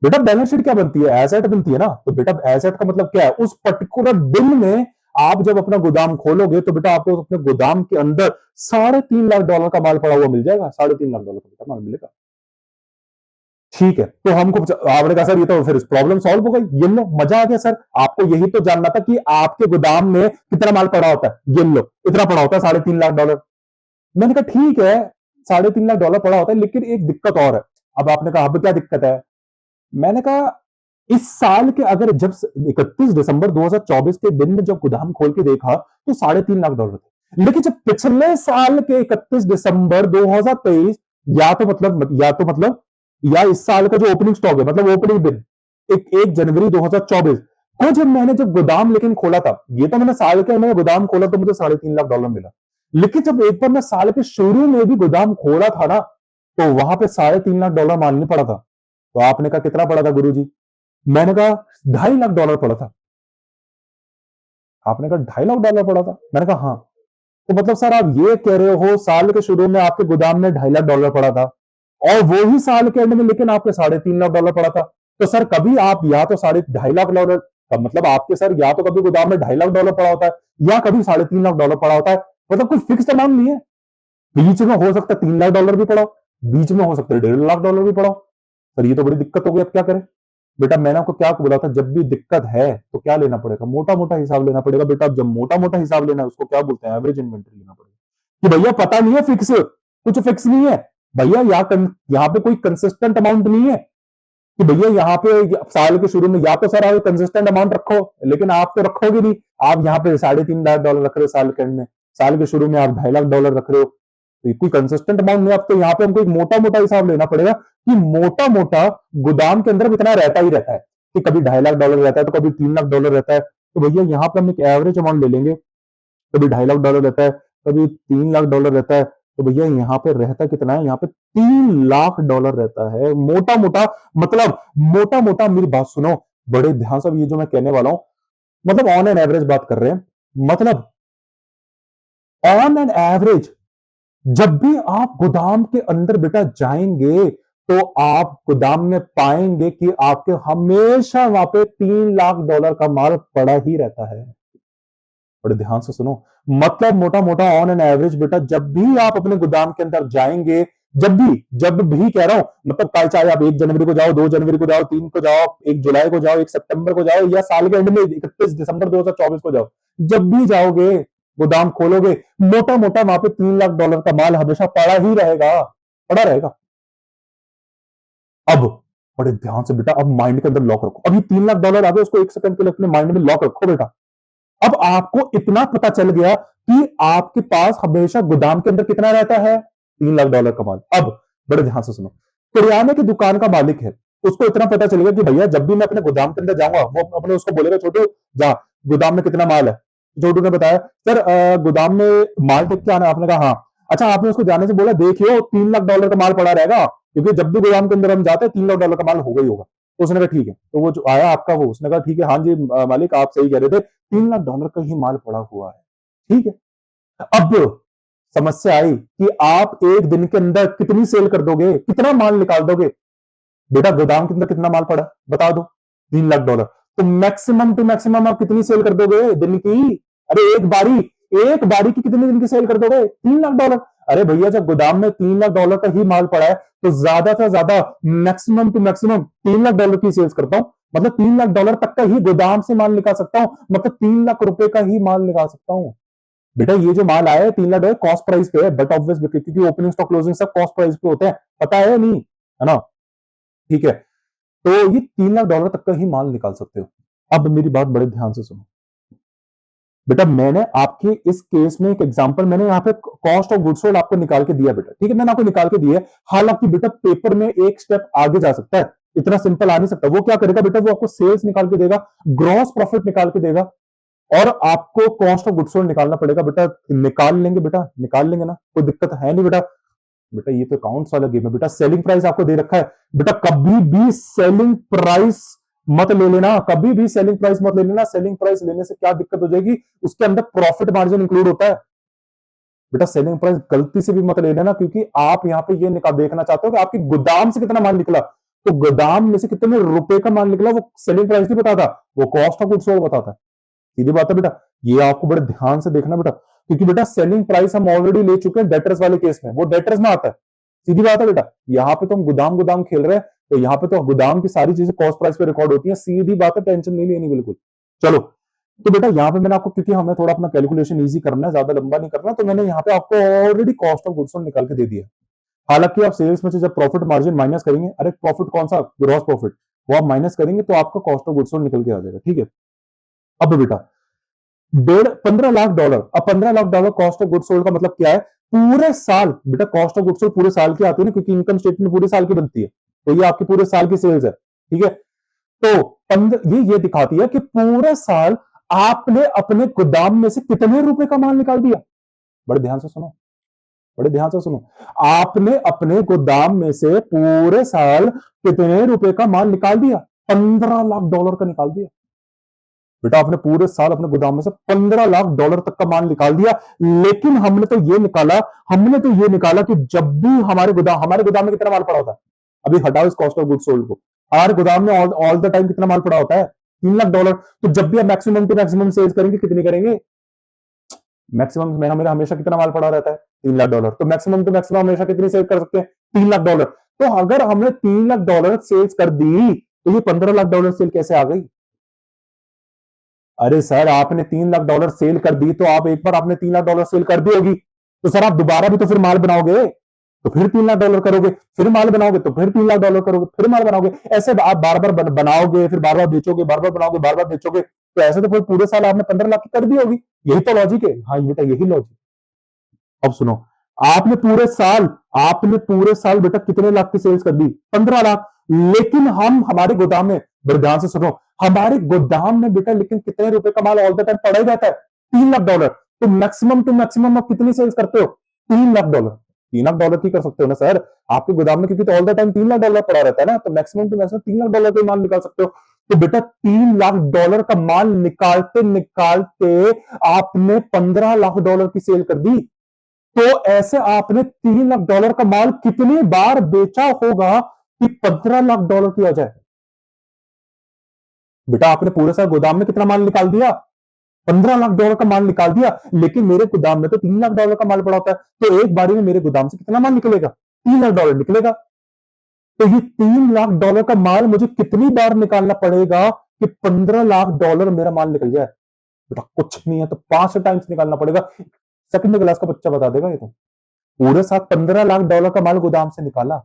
बेटा बैलेंस शीट क्या बनती है, एसेट बनती है ना। तो बेटा एसेट का मतलब क्या है, उस पर्टिकुलर दिन में आप जब अपना गोदाम खोलोगे तो बेटा आपको अपने गोदाम के अंदर $3.5 लाख का माल पड़ा हुआ मिल जाएगा, $3.5 लाख का माल मिलेगा। ठीक है, तो हमको आपने कहा सर ये तो फिर प्रॉब्लम सॉल्व हो गई, ये लो मजा आ गया सर। आपको यही तो जानना था कि आपके गोदाम में कितना माल पड़ा होता है, ये लो इतना पड़ा होता है $3.5 लाख। मैंने कहा ठीक है $3.5 लाख पड़ा होता है, लेकिन एक दिक्कत और है। अब आपने कहा अब क्या दिक्कत है, मैंने कहा इस साल के अगर जब 31 दिसंबर 2024 के दिन में जब गोदाम खोल के देखा तो $3.5 लाख थे, लेकिन जब पिछले साल के 31 दिसंबर 2023 या इस साल का जो ओपनिंग स्टॉक है, मतलब ओपनिंग दिन 1 जनवरी 2024 को जब मैंने जब गोदाम लेकिन खोला था, ये तो मैंने साल के मैंने गोदाम खोला तो मुझे $3.5 लाख मिला। लेकिन जब एक बार मैं साल के शुरू में भी गोदाम खोला था ना, तो वहां पे $3.5 लाख माल नहीं पड़ा था। तो आपने कहा कितना पड़ा था गुरुजी, मैंने कहा $2.5 लाख पड़ा था। आपने कहा $2.5 लाख पड़ा था, मैंने कहा हाँ। तो मतलब सर आप ये कह रहे हो साल के शुरू में आपके गोदाम में $2.5 लाख पड़ा था, और वो ही साल के एंड में लेकिन आपके $3.5 लाख पड़ा था। तो सर कभी आप या तो $2.5 लाख का मतलब आपके सर या तो कभी गोदाम में $2.5 लाख पड़ा होता है, या कभी $3.5 लाख पड़ा होता है। मतलब कोई फिक्स अमाउंट नहीं है, बीच में हो सकता है $3 लाख भी पड़ा हो, बीच में हो सकता है $1.5 लाख भी पड़ा हो। सर ये तो बड़ी दिक्कत हो गई, अब क्या करें। बेटा मैंने आपको क्या बोला था, जब भी दिक्कत है तो क्या लेना पड़ेगा, मोटा मोटा हिसाब लेना पड़ेगा। बेटा जब मोटा मोटा हिसाब लेना है उसको क्या बोलते हैं, एवरेज इन्वेंटरी लेना पड़ेगा। कि भैया पता नहीं है फिक्स, कुछ फिक्स नहीं है भैया, यहाँ पे कोई कंसिस्टेंट अमाउंट नहीं है कि भैया यहाँ पे साल के शुरू में या तो सर आप कंसिस्टेंट अमाउंट रखो, लेकिन आप तो रखोगे नहीं। आप यहाँ पे $3.5 लाख रख रहे हो साल के एंड में, साल के शुरू में आप $2.5 लाख रख रहे हो, तो कोई कंसिस्टेंट अमाउंट नहीं। अब तो यहाँ पे हमको एक मोटा मोटा हिसाब लेना पड़ेगा कि मोटा मोटा गोदाम के अंदर इतना रहता ही रहता है, कि कभी $2.5 लाख रहता है तो कभी $3 लाख रहता है। तो भैया यहाँ पे हम एक एवरेज अमाउंट ले लेंगे, कभी $2.5 लाख रहता है, कभी $3 लाख रहता है। तो भैया यहाँ पे रहता कितना है, यहाँ पे $3 लाख रहता है मोटा मोटा। मतलब मोटा मोटा मेरी बात सुनो बड़े ध्यान से, ये जो मैं कहने वाला हूं मतलब ऑन एन एवरेज बात कर रहे हैं, मतलब ऑन एन एवरेज जब भी आप गोदाम के अंदर बेटा जाएंगे तो आप गोदाम में पाएंगे कि आपके हमेशा वहां पे $3 लाख का माल पड़ा ही रहता है। बड़े ध्यान से सुनो, मतलब मोटा मोटा ऑन एन एवरेज बेटा जब भी आप अपने गोदाम के अंदर जाएंगे, जब भी कह रहा हूं, मतलब चाहे आप 1 जनवरी को जाओ, 2 जनवरी को जाओ, 3 को जाओ, 1 जुलाई को जाओ, 1 सितंबर को जाओ, या साल के एंड में 31 दिसंबर 2024 को जाओ, जब भी जाओगे गोदाम खोलोगे, मोटा मोटा वहां पे $3 लाख का माल हमेशा पड़ा ही रहेगा, पड़ा रहेगा। अब बड़े ध्यान से बेटा, अब माइंड के अंदर लॉक रखो, अभी $3 लाख आ गए, उसको 1 सेकंड के लिए अपने माइंड में लॉक रखो बेटा। अब आपको इतना पता चल गया कि आपके पास हमेशा गोदाम के अंदर कितना रहता है, $3 लाख का माल। अब बड़े ध्यान से सुनो, किराने की दुकान का मालिक है, उसको इतना पता चलेगा कि भैया जब भी मैं अपने गोदाम के अंदर जाऊंगा, वो अपने उसको बोलेगा छोटू जा गोदाम में कितना माल है। छोटू ने बताया सर गोदाम में माल टेक के आना। आपने कहा हाँ। अच्छा, आपने उसको जाने से बोला देखियो $3 लाख का माल पड़ा रहेगा, क्योंकि जब भी गोदाम के अंदर हम जाते हैं $3 लाख का माल होगा ही होगा। तो उसने कहा ठीक है। तो वो जो आया आपका, वो उसने कहा ठीक है हाँ जी मालिक आप सही कह रहे थे, $3 लाख का ही माल पड़ा हुआ है। ठीक है। अब समस्या आई कि आप एक दिन के अंदर कितनी सेल कर दोगे, कितना माल निकाल दोगे। बेटा गोदाम के अंदर कितना माल पड़ा बता दो, $3 लाख। तो मैक्सिमम टू मैक्सिमम आप कितनी सेल कर दोगे दिन की? अरे एक बारी की कितने दिन की सेल कर दोगे? $3 लाख। अरे भैया जब गोदाम में $3 लाख का ही माल पड़ा है, तो ज्यादा से ज्यादा मैक्सिमम टू मैक्सिमम $3 लाख की सेल्स करता हूं। मतलब $3 लाख तक का ही गोदाम से माल निकाल सकता हूं, मतलब ₹3 लाख का ही माल निकाल सकता हूं। बेटा ये जो माल आया है $3 लाख कॉस्ट प्राइस पे है, बट ऑब्वियस क्योंकि ओपनिंग स्टॉक क्लोजिंग सब कॉस्ट प्राइस पे होते हैं, पता है नहीं, है ना? ठीक है। तो ये $3 लाख तक का ही माल निकाल सकते हो। अब मेरी बात बड़े ध्यान से सुनो बेटा, मैंने आपके इस केस में एक एग्जांपल, मैंने यहाँ पे कॉस्ट ऑफ गुड्स सोल्ड आपको निकाल के दिया बेटा, ठीक है, मैंने आपको निकाल के दिया है। हालांकि बेटा पेपर में एक स्टेप आगे जा सकता है, इतना सिंपल आ नहीं सकता। वो क्या करेगा बेटा, वो आपको सेल्स निकाल के देगा, ग्रॉस प्रॉफिट निकाल के देगा, और आपको कॉस्ट ऑफ गुड्स सोल्ड निकालना पड़ेगा। बेटा निकाल लेंगे, बेटा निकाल लेंगे ना, कोई दिक्कत है नहीं बेटा। बेटा ये तो अकाउंट्स वाला गेम है बेटा। सेलिंग प्राइस आपको दे रखा है बेटा, कभी भी सेलिंग प्राइस मत ले लेना, कभी भी सेलिंग प्राइस मत ले लेना। सेलिंग प्राइस लेने से क्या दिक्कत हो जाएगी, उसके अंदर प्रॉफिट मार्जिन इंक्लूड होता है। बेटा सेलिंग प्राइस गलती से भी मत ले लेना, क्योंकि आप यहां पे ये निकाल देखना चाहते हो कि आपकी गोदाम से कितना माल निकला, तो गोदाम में से कितने रुपए का माल निकला वो सेलिंग प्राइस नहीं बताता, वो कॉस्ट ऑफ गुड्स सोल्ड बताता है। सीधी बात है बेटा, ये आपको बड़े ध्यान से देखना बेटा, क्योंकि बेटा सेलिंग प्राइस हम ऑलरेडी ले चुके हैं डेटर्स वाले केस में, वो डेटर्स में आता है। सीधी बात है बेटा, यहाँ पे तो हम गोदाम गोदाम खेल रहे हैं, तो यहाँ पे तो गोदाम की सारी चीजें कॉस्ट प्राइस पे रिकॉर्ड होती है। सीधी बात है, टेंशन नहीं लेनी बिल्कुल। चलो, तो बेटा यहाँ पे मैंने आपको, क्योंकि हमें थोड़ा अपना कैलकुलेशन इजी करना है, ज्यादा लंबा नहीं करना, तो मैंने यहाँ पे आपको already cost of goods sold निकाल के दे दिया। हालांकि आप सेल्स में से जब प्रॉफिट मार्जिन माइनस करेंगे, अरे प्रॉफिट कौन सा, ग्रॉस प्रॉफिट, वो आप माइनस करेंगे तो आपका कॉस्ट ऑफ गुड्स सोल्ड निकल के आ जाएगा। ठीक है। अब बेटा 15 लाख डॉलर, अब $15 lakh cost of goods sold का मतलब क्या है, पूरे साल बेटा कॉस्ट ऑफ गुड्स सोल्ड पूरे साल की आती है ना, क्योंकि इनकम स्टेटमेंट पूरे साल की बनती है, तो ये आपकी पूरे साल की सेल्स है। ठीक है। तो ये दिखाती है कि पूरे साल आपने अपने गोदाम में से कितने रुपए का माल निकाल दिया। बड़े ध्यान से सुनो, बड़े ध्यान से सुनो, आपने अपने गोदाम में से पूरे साल कितने रुपए का माल निकाल दिया, $15 लाख का निकाल दिया। बेटा आपने पूरे साल अपने गोदाम में से $15 लाख तक का माल निकाल दिया। लेकिन हमने तो ये निकाला कि जब भी हमारे गोदाम में कितना माल पड़ा होता है, अभी हटाओ इस कॉस्ट ऑफ गुड्स सोल्ड को, हमारे गोदाम में ऑल द टाइम कितना माल पड़ा होता है, $3 लाख। तो जब भी आप मैक्सिमम टू मैक्सिमम सेल्स करेंगे, कितनी करेंगे, मैक्सिमम में मेरा हमेशा कितना माल पड़ा रहता है, $3 लाख। तो मैक्सिमम टू मैक्सिमम हमेशा कितनी सेल कर सकते हैं, $3 लाख। तो अगर हमने $3 लाख सेल्स कर दी, तो ये $15 लाख सेल कैसे आ गई। अरे सर आपने $3 लाख सेल कर दी, तो आप एक बार आपने $3 लाख सेल कर दी होगी, तो सर आप दोबारा भी तो फिर माल बनाओगे, तो फिर $3 लाख करोगे, फिर माल बनाओगे, तो फिर $3 लाख करोगे, फिर माल बनाओगे। ऐसे आप बार बार बनाओगे, फिर बार बार बेचोगे, बार बार बनाओगे, बार बार बेचोगे, तो ऐसे तो फिर पूरे साल आपने 15 लाख की कर दी होगी। यही तो लॉजिक है। हाँ बेटा यही लॉजिक। अब सुनो, आपने आपने पूरे साल बेटा कितने लाख की सेल्स कर दी, 15 लाख। लेकिन हमारे गोदाम में, बड़े ध्यान से सुनो, हमारे गोदाम में बेटा लेकिन कितने रुपए का माल ऑल द टाइम पड़ा ही रहता है, $3 लाख। तो मैक्सिमम टू मैक्सिमम आप कितनी सेल्स करते हो, $3 लाख। $3 लाख की कर सकते हो ना सर, आपके गोदाम में, क्योंकि तो ऑल द टाइम $3 लाख पड़ा रहता है ना, तो मैक्सिमम टू मैक्सिमम $3 लाख का माल निकाल सकते हो। तो बेटा $3 लाख का माल निकालते निकालते आपने $15 लाख की सेल कर दी। तो ऐसे आपने $3 लाख का माल कितनी बार बेचा होगा कि $15 लाख की आ जाए। बेटा आपने पूरे साल गोदाम में कितना माल निकाल दिया, $15 लाख का माल निकाल दिया। लेकिन मेरे गोदाम में तो $3 लाख का माल पड़ा होता है, तो एक बारी में मेरे गोदाम से कितना माल निकलेगा, $3 लाख निकलेगा। तो ये $3 लाख का माल मुझे कितनी बार निकालना पड़ेगा कि $15 लाख मेरा माल निकल जाए। बेटा कुछ नहीं है तो 5 टाइम्स निकालना पड़ेगा। सेकंड क्लास का बच्चा बता देगा ये तो। पूरे साथ $15 लाख का माल गोदाम से निकाला,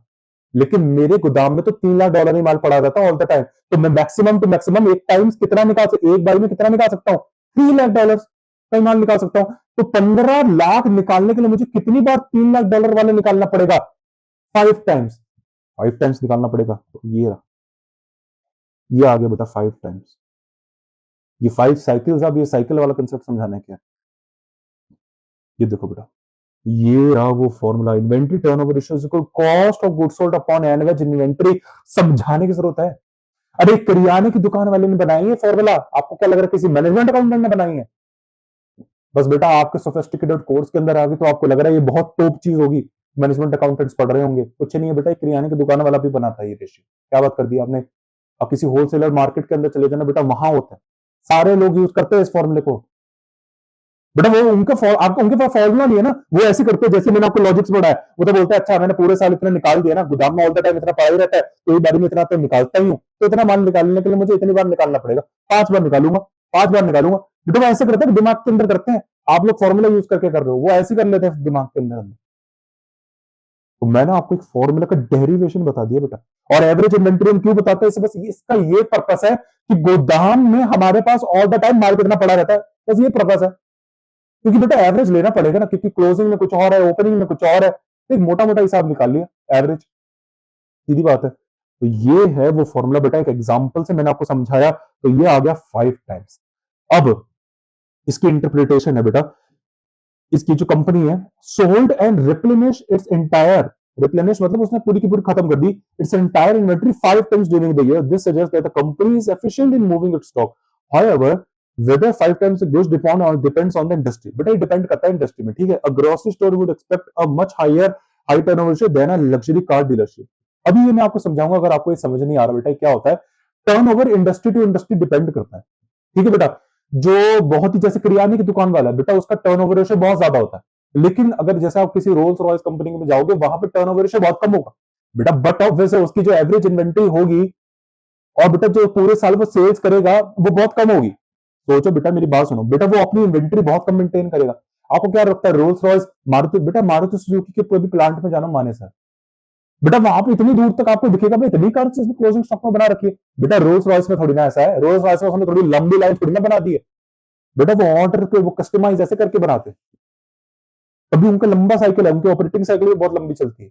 लेकिन मेरे गोदाम में तो $3 लाख ही माल पड़ा रहता ऑल द टाइम। तो मैं मैक्सिमम टू मैक्सिमम एक टाइम्स कितना निकाल सकता, एक बार में कितना निकाल सकता हूं, $3 लाख का माल निकाल सकता हूं। तो 15 लाख निकालने के लिए मुझे कितनी बार $3 लाख वाले निकालना पड़ेगा, 5 टाइम्स। 5 टाइम्स निकालना पड़ेगा, तो ये आ गया बेटा 5 टाइम्स। ये 5 साइकिल्स, अब ये साइकिल वाला कंसेप्ट समझाना है क्या, ये देखो बेटा, ये रहा वो formula, inventory turnover ratio is equal cost of goods sold upon average inventory. समझाने की जरूरत है? अरे करियाने की दुकान वाले ने बनाई है फॉर्मूला, आपको क्या लग रहा है किसी मैनेजमेंट अकाउंटेंट ने बनाई है? बस बेटा आपके सोफिस्टिकेटेड कोर्स के अंदर आ गई तो आपको लग रहा है ये बहुत टॉप चीज होगी, मैनेजमेंट अकाउंटेंट्स पढ़ रहे होंगे। कुछ नहीं है बेटा, किरियाने की दुकान वाला भी बनाता है ये रेशियो। क्या बात कर दी आपने। अब किसी होलसेलर मार्केट के अंदर चले जाना बेटा, वहां होता है, सारे लोग यूज करते हैं इस फॉर्मूले को बेटा। वो आपको उनके पास फॉर्मूला नहीं है ना, वो ऐसे करते हैं जैसे मैंने आपको लॉजिक्स पढ़ा है। वो तो बोलते हैं अच्छा मैंने पूरे साल इतना निकाल दिया ना, गोदाम में ऑल द टाइम इतना पड़ा ही रहता है, तो एक बारी में इतना तो निकालता ही हूँ, तो इतना माल निकालने के लिए मुझे इतनी बार निकालना पड़ेगा, 5 बार निकालूंगा, 5 बार निकालूंगा बेटा। वो ऐसे करते हैं, दिमाग के अंदर करते हैं। आप लोग फॉर्मूला यूज करके कर रहे हो, वो ऐसे कर लेते हैं दिमाग के अंदर। तो मैंने आपको एक फॉर्मूला का डेरिवेशन बता दिया बेटा। और एवरेज इन्वेंटरी क्यों बताते हैं, बस इसका ये पर्पस है कि गोदाम में हमारे पास ऑल द टाइम माल कितना पड़ा रहता है, बस ये पर्पस है। क्योंकि बेटा एवरेज लेना पड़ेगा ना, क्योंकि क्लोजिंग में कुछ और है, ओपनिंग में कुछ और है, तो एक मोटा मोटा हिसाब निकाल लिया एवरेज, सीधी बात है। तो ये है वो फॉर्मूला बेटा, एक एग्जांपल से मैंने आपको समझाया, तो ये आ गया 5 टाइम्स। अब इसकी इंटरप्रिटेशन है बेटा, इसकी जो कंपनी है sold and replenish its entire, replenish मतलब उसने पूरी की पूरी खत्म कर दी, its entire inventory 5 times during the year. This suggest that the company is efficient in moving its stock. However whether 5 times it goes depends on the industry, बेटा ये डिपेंड करता है इंडस्ट्री में, ठीक है। A grocery store would expect a much high turnover ratio than a luxury car dealership. अभी ये मैं आपको समझाऊंगा, अगर आपको ये समझ नहीं आ रहा बेटा क्या होता है। Turnover industry to industry depend करता है, ठीक है बेटा। जो बहुत ही जैसे किराने की दुकान वाला है बेटा, उसका टर्नओवर रेशियो बहुत ज्यादा होता है, लेकिन अगर जैसे आप किसी रोल्स रॉयस कंपनी में जाओगे, वहां पे टर्नओवर रेशियो बहुत कम होगा बेटा, बट ऑब्वियसली उसकी जो एवरेज इन्वेंट्री होगी और बेटा जो पूरे साल वो सेल्स करेगा वो बहुत कम होगी। सोचो बेटा, मेरी बात सुनो बेटा, वो अपनी इन्वेंट्री बहुत कम मेंटेन करेगा। आपको क्या लगता है रोल्स रॉयस मारुति, बेटा मारुति सुजुकी के कोई भी प्लांट में जाना माने सर बेटा, वहां पे इतनी दूर तक आपको दिखेगा भाई इतनी कार क्लोजिंग स्टॉक में बना रखी है बेटा। रोल्स रॉयस में थोड़ी ना ऐसा है, रोल्स रॉयस में उसने थोड़ी लंबी लाइन थोड़ी ना बना दी है बेटा, वो ऑर्डर के वो कस्टमाइज ऐसे करके बनाते हैं। तभी उनका लंबा साइकिल है, उनकी ऑपरेटिंग साइकिल भी बहुत लंबी चलती है,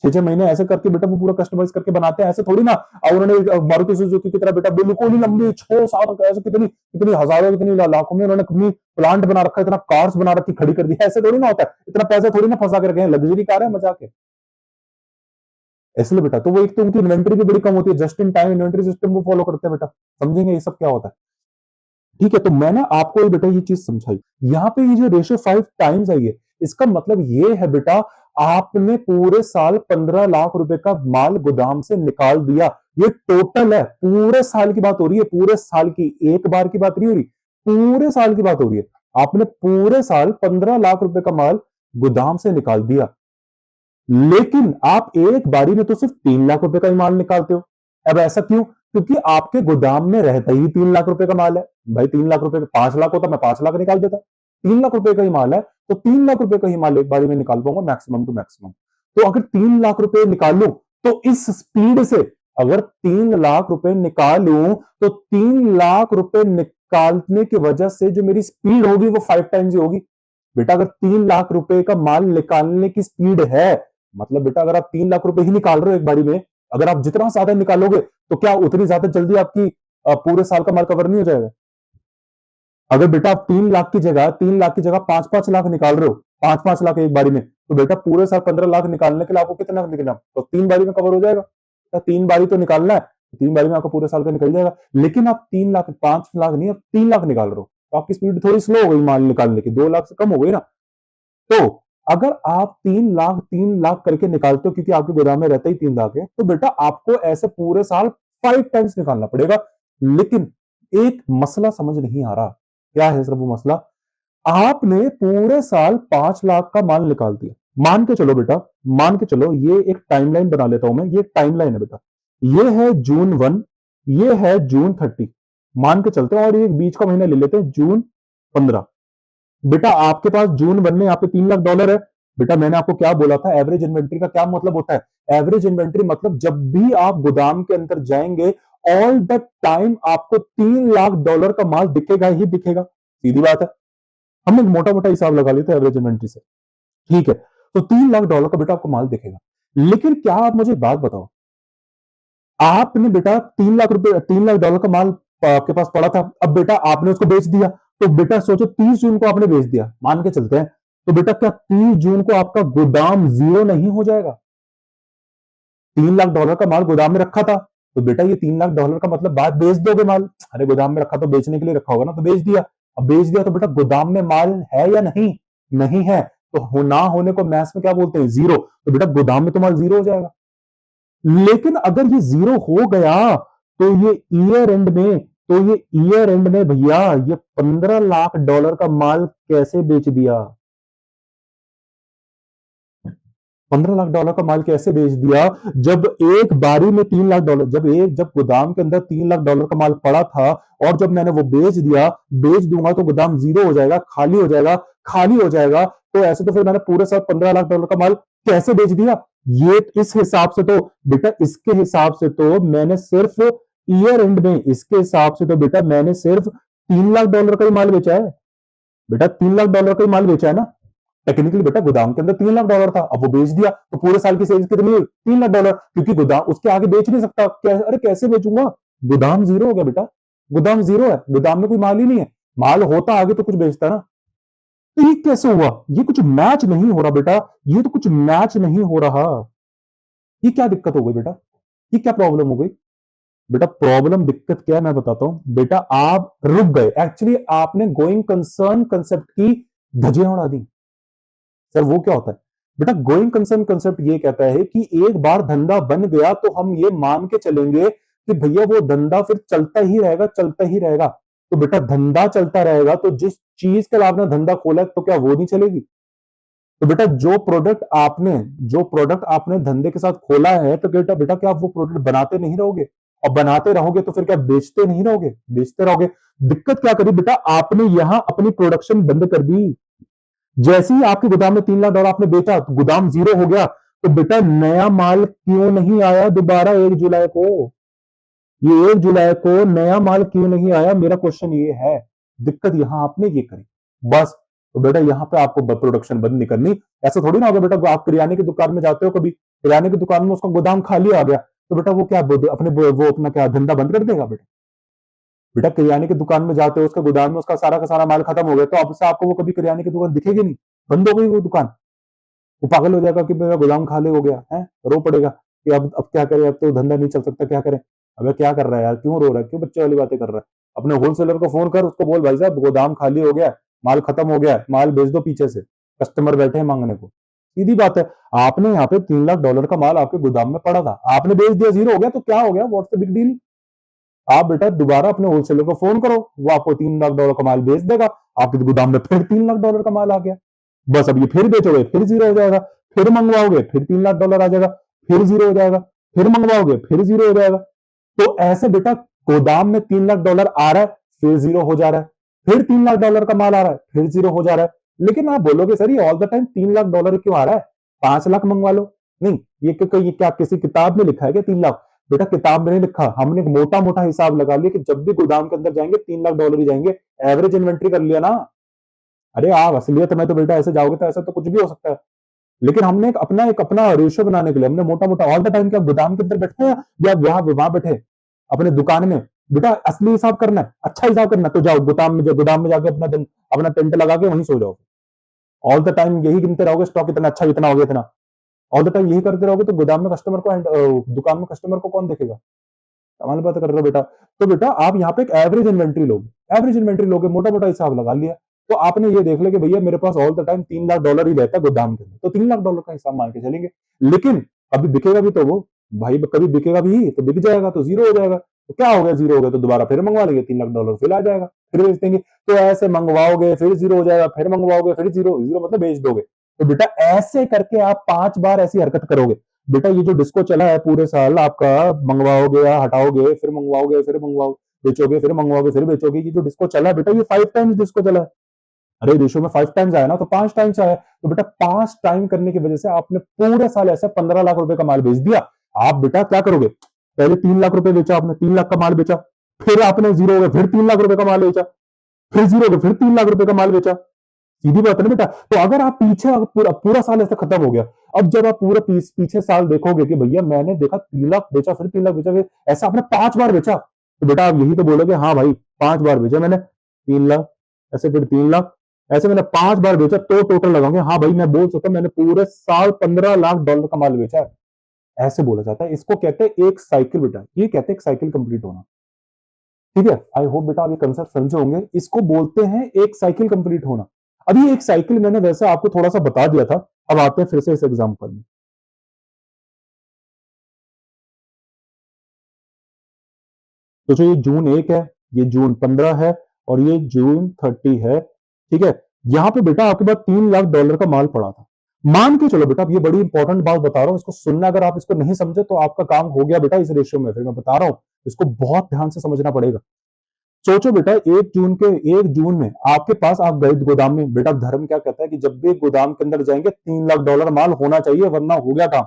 6-6 महीने ऐसे करके बेटा वो पूरा कस्टमाइज करके बनाते हैं, ऐसे थोड़ी ना। और उन्होंने मारुति सुजुकी की तरह बेटा बिल्कुल ही लंबी 6-7 ऐसे कितनी कितनी हजारों कितनी लाखों में उन्होंने कितनी प्लांट बना रखा है, इतना कार्स बना रखी खड़ी कर दी है, ऐसे थोड़ी ना होता है। इतना पैसा थोड़ी ना फंसा कर गए, लग्जरी कार है मजाक है इसलिए बेटा। तो वो एक तो उनकी इन्वेंट्री भी बड़ी कम होती है, just in time inventory system वो फॉलो करते हैं बेटा। समझेंगे ये सब क्या होता है, ठीक है। तो मैंने आपको ये बेटा ये चीज समझाई। यहाँ पे ये जो रेशियो 5 टाइम्स है, ये इसका मतलब ये है बेटा, आपने पूरे साल 15 लाख रुपए का माल गोदाम से निकाल दिया। ये टोटल है, पूरे साल की बात हो रही है, पूरे साल की, एक बार की बात नहीं हो रही, पूरे साल की बात हो रही है। आपने पूरे साल 15 लाख रुपए का माल गोदाम से निकाल दिया, लेकिन आप एक बारी में तो सिर्फ 3 लाख रुपए का ही माल निकालते हो। अब ऐसा क्यों? क्योंकि आपके गोदाम में रहता ही 3 लाख रुपए का माल है। भाई 3 लाख रुपए का 5 लाख होता, मैं 5 लाख निकाल देता। 3 लाख रुपए का ही माल है, तो 3 लाख रुपए का ही माल एक बारी में निकाल पाऊंगा मैक्सिमम टू मैक्सिमम। तो अगर 3 लाख रुपए निकालूं, तो इस स्पीड से अगर 3 लाख रुपए निकालूं, तो 3 लाख रुपए निकालने की वजह से जो मेरी स्पीड होगी वो 5 टाइम्स ही होगी बेटा। अगर 3 लाख रुपए का माल निकालने की स्पीड है, मतलब बेटा अगर आप 3 लाख रुपए ही निकाल रहे हो एक बारी में, अगर आप जितना ज्यादा निकालोगे तो क्या उतनी ज्यादा जल्दी आपकी पूरे साल का माल कवर नहीं हो जाएगा? अगर बेटा आप 3 लाख की जगह 5-5 लाख निकाल रहे हो, 5-5 लाख एक बारी में, तो बेटा पूरे साल 15 लाख निकालने के लिए आपको कितना निकलना, तो 3 बारी में कवर हो जाएगा। तो 3 बारी तो निकालना है, 3 बारी में आपको पूरे साल का निकल जाएगा। लेकिन आप 3 लाख, 5 लाख नहीं, आप 3 लाख निकाल रहे हो, तो आपकी स्पीड थोड़ी स्लो हो गई माल निकालने की, 2 लाख से कम हो गई ना। तो अगर आप 3 लाख करके निकालते हो, क्योंकि आपके गोदाम में रहता ही 3 लाख है, तो बेटा आपको ऐसे पूरे साल 5 टाइम्स निकालना पड़ेगा। लेकिन एक मसला समझ नहीं आ रहा, क्या है सर वो मसला? आपने पूरे साल 5 लाख का माल निकाल दिया, मान के चलो बेटा, मान के चलो, ये एक टाइमलाइन बना लेता हूं मैं, ये टाइमलाइन है बेटा, ये है जून 1, ये है जून 30, मान के चलते हैं, और ये बीच का महीना ले लेते हैं जून 15। बेटा आपके पास जून 1 में यहाँ पे $3 लाख है बेटा। मैंने आपको क्या बोला था, एवरेज इन्वेंट्री का क्या मतलब होता है? एवरेज इन्वेंट्री मतलब जब भी आप गोदाम के अंदर जाएंगे, ऑल द टाइम आपको $3 लाख का माल दिखेगा ही दिखेगा, सीधी बात है। हम एक मोटा मोटा हिसाब लगा लेते हैं एवरेज इन्वेंट्री से, ठीक है। तो $3 लाख का बेटा आपको माल दिखेगा। लेकिन क्या आप मुझे बात बताओ, आपने बेटा 3 लाख रुपए, $3 लाख का माल आपके पास पड़ा था, अब बेटा आपने उसको बेच दिया, तो बेटा सोचो 30 जून को आपने बेच दिया, मान के चलते हैं, तो बेटा क्या 30 जून को आपका गोदाम जीरो नहीं हो जाएगा? $3 लाख का माल गोदाम में रखा था, तो बेटा ये $3 लाख का मतलब बाद बेच दोगे माल। अरे गोदाम में रखा तो बेचने के लिए रखा होगा ना, तो बेच दिया। अब बेच दिया तो बेटा गोदाम में माल है या नहीं? नहीं है, तो ना होने को मैथ्स में क्या बोलते हैं? जीरो। तो बेटा गोदाम में तो माल जीरो हो जाएगा। लेकिन अगर ये जीरो हो गया तो ये ईयर एंड में भैया ये $15 लाख का माल कैसे बेच दिया? $15 लाख का माल कैसे बेच दिया? जब एक बारी में $3 लाख, जब गोदाम के अंदर $3 लाख का माल पड़ा था और जब मैंने वो बेच दूंगा तो गोदाम जीरो हो जाएगा, खाली हो जाएगा। तो ऐसे तो फिर मैंने पूरे साथ $15 लाख का माल कैसे बेच दिया? ये इस हिसाब से तो बेटा, इसके हिसाब से तो मैंने सिर्फ ईयर एंड में, इसके हिसाब से तो बेटा मैंने सिर्फ $3 लाख का ही माल बेचा है। बेटा $3 लाख का ही माल बेचा है ना। टेक्निकली बेटा गोदाम के अंदर $3 लाख था, अब वो बेच दिया तो पूरे साल की सेल्स कितनी हुई? $3 लाख, क्योंकि गोदाम उसके आगे बेच नहीं सकता। अरे कैसे बेचूंगा? गोदाम जीरो हो गया बेटा, गोदाम जीरो है, गोदाम में कोई माल ही नहीं है। माल होता आगे तो कुछ बेचता ना। तो ये कैसे हुआ? ये कुछ मैच नहीं हो रहा बेटा, ये तो कुछ मैच नहीं हो रहा। ये क्या दिक्कत हो गई बेटा? ये क्या प्रॉब्लम हो गई बेटा? प्रॉब्लम दिक्कत क्या है मैं बताता हूं बेटा। आप रुक गए, एक्चुअली आपने गोइंग कंसर्न कंसेप्ट की धज्जियां उड़ा दी। सर वो क्या होता है बेटा? गोइंग कंसर्न कंसेप्ट ये कहता है कि एक बार धंधा बन गया तो हम ये मान के चलेंगे कि भैया वो धंधा फिर चलता ही रहेगा, चलता ही रहेगा। तो बेटा धंधा चलता रहेगा तो जिस चीज के लिए आपने धंधा खोला तो क्या वो नहीं चलेगी? तो बेटा जो प्रोडक्ट आपने धंधे के साथ खोला है तो बेटा बेटा क्या आप वो प्रोडक्ट बनाते नहीं रहोगे? और बनाते रहोगे तो फिर क्या बेचते नहीं रहोगे? बेचते रहोगे। दिक्कत क्या करी बेटा? आपने यहां अपनी प्रोडक्शन बंद कर दी। जैसे ही आपके गोदाम में $3 लाख आपने बेचा तो गोदाम जीरो हो गया, तो बेटा नया माल क्यों नहीं आया दोबारा 1 जुलाई को? ये 1 जुलाई को नया माल क्यों नहीं आया? मेरा क्वेश्चन ये है। दिक्कत यहां आपने ये करी बस। तो बेटा यहां पे आपको प्रोडक्शन बंद नहीं करनी। ऐसा थोड़ी ना होगा बेटा, आप किराने की दुकान में जाते हो, कभी किराने की दुकान में उसका गोदाम खाली आ गया तो बेटा वो क्या वो अपना क्या धंधा बंद कर देगा? बेटा बेटा किराने की दुकान में जाते हो, उसका गोदाम में उसका सारा का सारा माल खत्म हो गया तो अब से आपको वो कभी किराने की दुकान दिखेगी नहीं, बंद हो गई वो दुकान। वो पागल हो जाएगा कि मेरा गोदाम खाली हो गया है, रो पड़ेगा कि अब क्या करें, अब तो धंधा नहीं चल सकता, क्या करें? अबे क्या कर रहा है यार, क्यों रो रहा है, क्यों बच्चे वाली बातें कर रहा है? अपने होलसेलर को फोन कर, उसको बोल भाई साहब गोदाम खाली हो गया, माल खत्म हो गया, माल भेज दो पीछे से, कस्टमर बैठे हैं मांगने को। सीधी बात है। आपने यहाँ पे $3 लाख का माल आपके गोदाम में पड़ा था, आपने बेच दिया, जीरो हो गया, तो क्या हो गया? What's the big deal? आप बेटा दोबारा अपने होलसेलर को फोन करो, वो आपको $3 लाख का माल बेच देगा, आपके गोदाम में फिर $3 लाख का माल आ गया। बस अब ये फिर बेचोगे फिर जीरो हो जाएगा, फिर मंगवाओगे फिर $3 लाख आ जाएगा, फिर जीरो हो जाएगा, फिर मंगवाओगे फिर जीरो हो जाएगा। तो ऐसे बेटा गोदाम में $3 लाख आ रहा है, फिर जीरो हो जा रहा है, फिर $3 लाख का माल आ रहा है, फिर जीरो हो जा रहा है। लेकिन आप बोलोगे सर ये ऑल द टाइम $3 लाख क्यों आ रहा है? 5 लाख मंगवा लो। नहीं, ये क्या किसी किताब में लिखा है क्या 3 लाख? बेटा किताब में नहीं लिखा, हमने एक मोटा मोटा हिसाब लगा लिया कि जब भी गोदाम के अंदर जाएंगे $3 लाख ही जाएंगे। एवरेज इन्वेंट्री कर लिया ना। अरे आप असलियत में तो बेटा ऐसे जाओगे तो ऐसा तो कुछ भी हो सकता है। लेकिन हमने एक अपना रेशियो बनाने के लिए हमने मोटा मोटा ऑल द टाइम क्या गोदाम के अंदर बैठे हैं या वहां बैठे अपने दुकान में? बेटा असली हिसाब करना है, अच्छा हिसाब करना है, तो जाओ गोदाम में जाके अपना टेंट लगा के वहीं सो जाओ। ऑल द टाइम यही गिनते रहोगे स्टॉक इतना अच्छा, इतना हो गया, इतना। ऑल द टाइम यही करते रहोगे तो गोदाम में कस्टमर को दुकान में कस्टमर को कौन देखेगा? कमाल बात कर रहे हो बेटा। तो बेटा आप यहाँ पे एक एवरेज इन्वेंट्री लोगे, मोटा मोटा हिसाब लगा लिया, तो आपने ये देख लिया कि भैया मेरे पास ऑल द टाइम $3 लाख ही रहता है गोदाम के अंदर, तो $3 लाख का हिसाब मान के चलेंगे। लेकिन कभी बिकेगा भी तो वो भाई, कभी बिकेगा भी तो बिक जाएगा तो जीरो हो जाएगा। तो क्या हो गया? जीरो हो गया तो दोबारा फिर मंगवा लेंगे, $3 लाख फिर आ जाएगा, फिर बेच देंगे। तो ऐसे मंगवाओगे फिर जीरो हो जाएगा, फिर मंगवाओगे फिर जीरो, जीरो मतलब बेच दोगे। तो बेटा ऐसे करके आप 5 बार ऐसी हरकत करोगे। बेटा ये जो डिस्को चला है पूरे साल आपका, मंगवाओगे या हटाओगे, फिर मंगवाओगे फिर मंगवाओ बेचोगे, फिर मंगवाओगे फिर बेचोगे, ये जो डिस्को चला है बेटा ये 5 टाइम्स डिस्को चला है। अरे रेशियो में 5 टाइम्स आया ना तो 5 टाइम्स आया, तो बेटा 5 टाइम करने की वजह से आपने पूरे साल ऐसा $15 लाख का माल बेच दिया। आप बेटा क्या करोगे? पहले $3 लाख बेचा आपने, 3 लाख का माल बेचा, फिर आपने जीरो हो गया, फिर $3 लाख का माल बेचा, फिर जीरो हो गया, फिर $3 लाख का माल बेचा। सीधी बात है ना बेटा। तो अगर आप पीछे पूरा पूरा साल ऐसे खत्म हो गया, अब जब आप पूरा पीछे साल देखोगे कि भैया मैंने देखा 3 लाख बेचा, फिर 3 लाख बेचा, फिर ऐसा आपने 5 बार बेचा, तो बेटा आप यही तो बोलोगे हाँ भाई 5 बार बेचा मैंने 3 लाख, ऐसे फिर 3 लाख, ऐसे मैंने 5 बार बेचा, तो टोटल लगाऊंगे हाँ भाई मैं बोल सकता हूँ मैंने पूरे साल $15 लाख का माल बेचा है। ऐसे बोला जाता है, इसको कहते हैं एक साइकिल बेटा, ये कहते हैं एक साइकिल कंप्लीट होना। ठीक है, आई होप बेटा आप ये कंसेप्ट समझे होंगे, इसको बोलते हैं एक साइकिल कंप्लीट होना। अभी एक साइकिल मैंने वैसे आपको थोड़ा सा बता दिया था, अब आते हैं फिर से इस एग्जांपल में। तो जो ये जून 1 है, ये जून 15 है, और ये जून 30 है। ठीक है, यहां पे बेटा आपके पास $3 लाख का माल पड़ा था। मान के चलो बेटा, अब ये बड़ी इंपॉर्टेंट बात बता रहा हूं, इसको सुनना, अगर आप इसको नहीं समझे तो आपका काम हो गया बेटा इस रेशियो में, फिर मैं बता रहा हूं, इसको बहुत ध्यान से समझना पड़ेगा। सोचो बेटा 1 जून में आपके पास आप गए गोदाम में, बेटा धर्म क्या कहता है कि जब भी गोदाम के अंदर जाएंगे $3 लाख माल होना चाहिए, वरना हो गया काम।